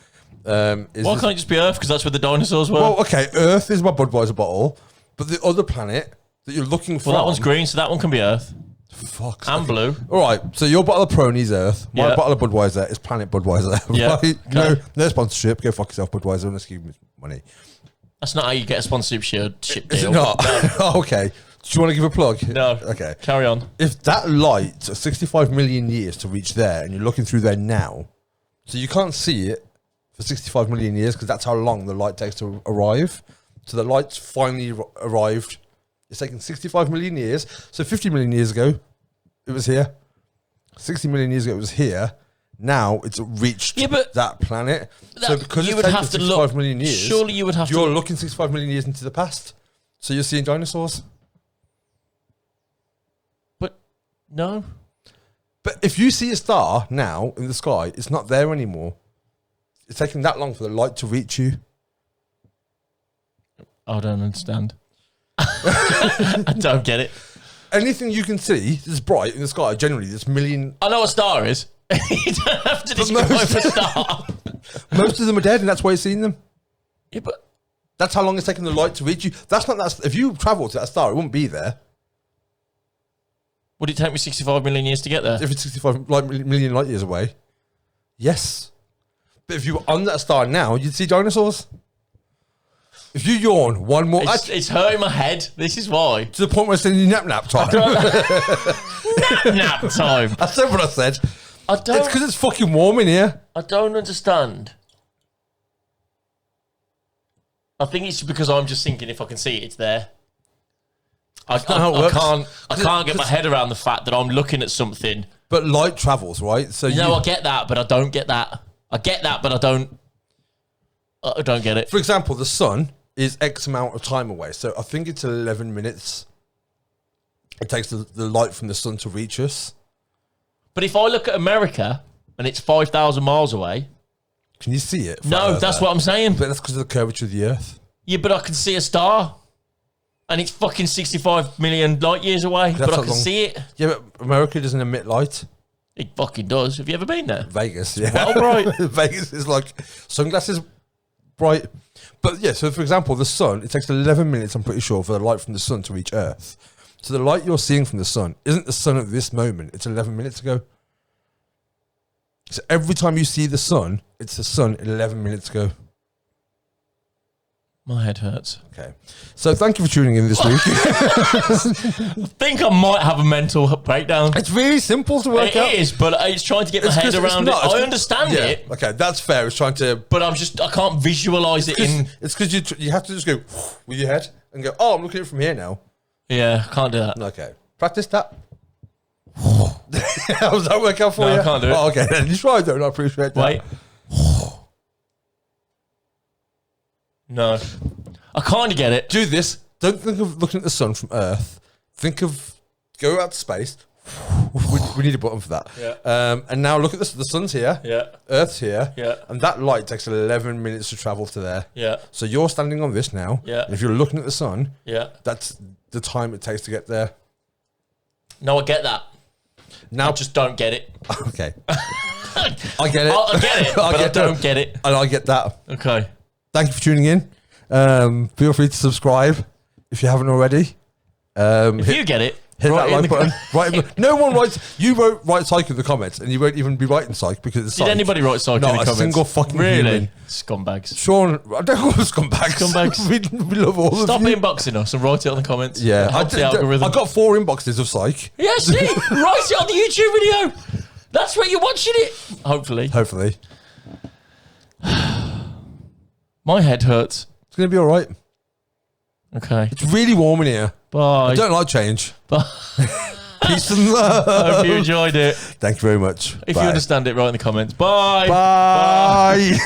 Why can't it just be Earth? Because that's where the dinosaurs were. Well, okay, Earth is my Budweiser bottle, but the other planet that you're looking for. Well, that one's green, so that one can be Earth. Fuck. And blue. All right, so your bottle of Prony's Earth. My bottle of Budweiser is Planet Budweiser. Yeah. Right? Okay. No sponsorship. Go fuck yourself, Budweiser, unless you give me money. That's not how you get a sponsorship ship deal. Is it not? Okay. Do you want to give a plug? No. Okay. Carry on. If that light took 65 million years to reach there, and you're looking through there now, so you can't see it for 65 million years because that's how long the light takes to arrive. So the light's finally arrived. It's taken 65 million years. So 50 million years ago, it was here. 60 million years ago, it was here. Now it's reached that planet. So because you it's would taken have to 65 look, million years, surely you would have you're to looking 65 million years into the past. So you're seeing dinosaurs. But no. But if you see a star now in the sky, it's not there anymore. It's taking that long for the light to reach you. I don't understand. I don't get it. Anything you can see that's bright in the sky, generally, there's million... I know what a star is. You don't have to describe a star. Most of them are dead, and that's why you're seeing them. Yeah, but... That's how long it's taking the light to reach you. That's not that... If you travel to that star, it wouldn't be there. Would it take me 65 million years to get there? If it's 65 million light years away. Yes. But if you were on that star now, you'd see dinosaurs. If you yawn one more... It's hurting my head. This is why. To the point where it's in nap time. Nap time. I said what I said. It's because it's fucking warm in here. I don't understand. I think it's because I'm just thinking if I can see it, it's there. I can't get my head around the fact that I'm looking at something. But light travels, right? So I get that, but I don't get that. I get that, but I don't get it. For example, the sun is X amount of time away. So I think it's 11 minutes. It takes the light from the sun to reach us. But if I look at America and it's 5,000 miles away... Can you see it? No, that's what I'm saying. But that's because of the curvature of the Earth. Yeah, but I can see a star. And it's fucking 65 million light years away. But I can see it. Yeah, but America doesn't emit light. It fucking does. Have you ever been there? Vegas, yeah. Well, bright. Vegas is like sunglasses bright. But yeah, so for example, the sun, it takes 11 minutes, I'm pretty sure, for the light from the sun to reach Earth. So the light you're seeing from the sun isn't the sun at this moment. It's 11 minutes ago. So every time you see the sun, it's the sun 11 minutes ago. My head hurts. Okay. So thank you for tuning in this week. I think I might have a mental breakdown. It's really simple to work out. It is, but it's trying to get my head around it. I understand it. Okay, that's fair. It's trying to... But I can't visualise it in... It's because you have to just go with your head and go, oh, I'm looking at it from here now. Yeah, I can't do that. Okay. Practice that. How does that work out for you? No, I can't do it. Oh, okay, then you try, though. I appreciate that. Wait. No. I kind of get it. Do this. Don't think of looking at the sun from Earth. Think of go out to space. We need a button for that. Yeah. And now look at this. The sun's here. Yeah. Earth's here. Yeah. And that light takes 11 minutes to travel to there. Yeah. So you're standing on this now. Yeah. And if you're looking at the sun, Yeah. that's the time it takes to get there. No, I get that. Now I just don't get it. Okay. I get it. I get it, but I don't get it. And I get that. Okay. Thank you for tuning in. Feel free to subscribe if you haven't already. If you get it, hit that like button. No one writes. You write Psyche in the comments, and you won't even be writing Psyche because it's Psyche. Did anybody write Psyche in the comments? Not a single fucking really? human. Scumbags. Sean, I don't call them scumbags. Scumbags. we love all Stop of you. inboxing us and write it on the comments. Yeah, I got 4 inboxes of Psyche. Yeah, see, write it on the YouTube video. That's where you're watching it. Hopefully. My head hurts. It's gonna be all right. Okay. It's really warm in here. Bye. I don't like change. Bye. Peace and love. I hope you enjoyed it. Thank you very much. If you understand it, write in the comments. Bye. Bye.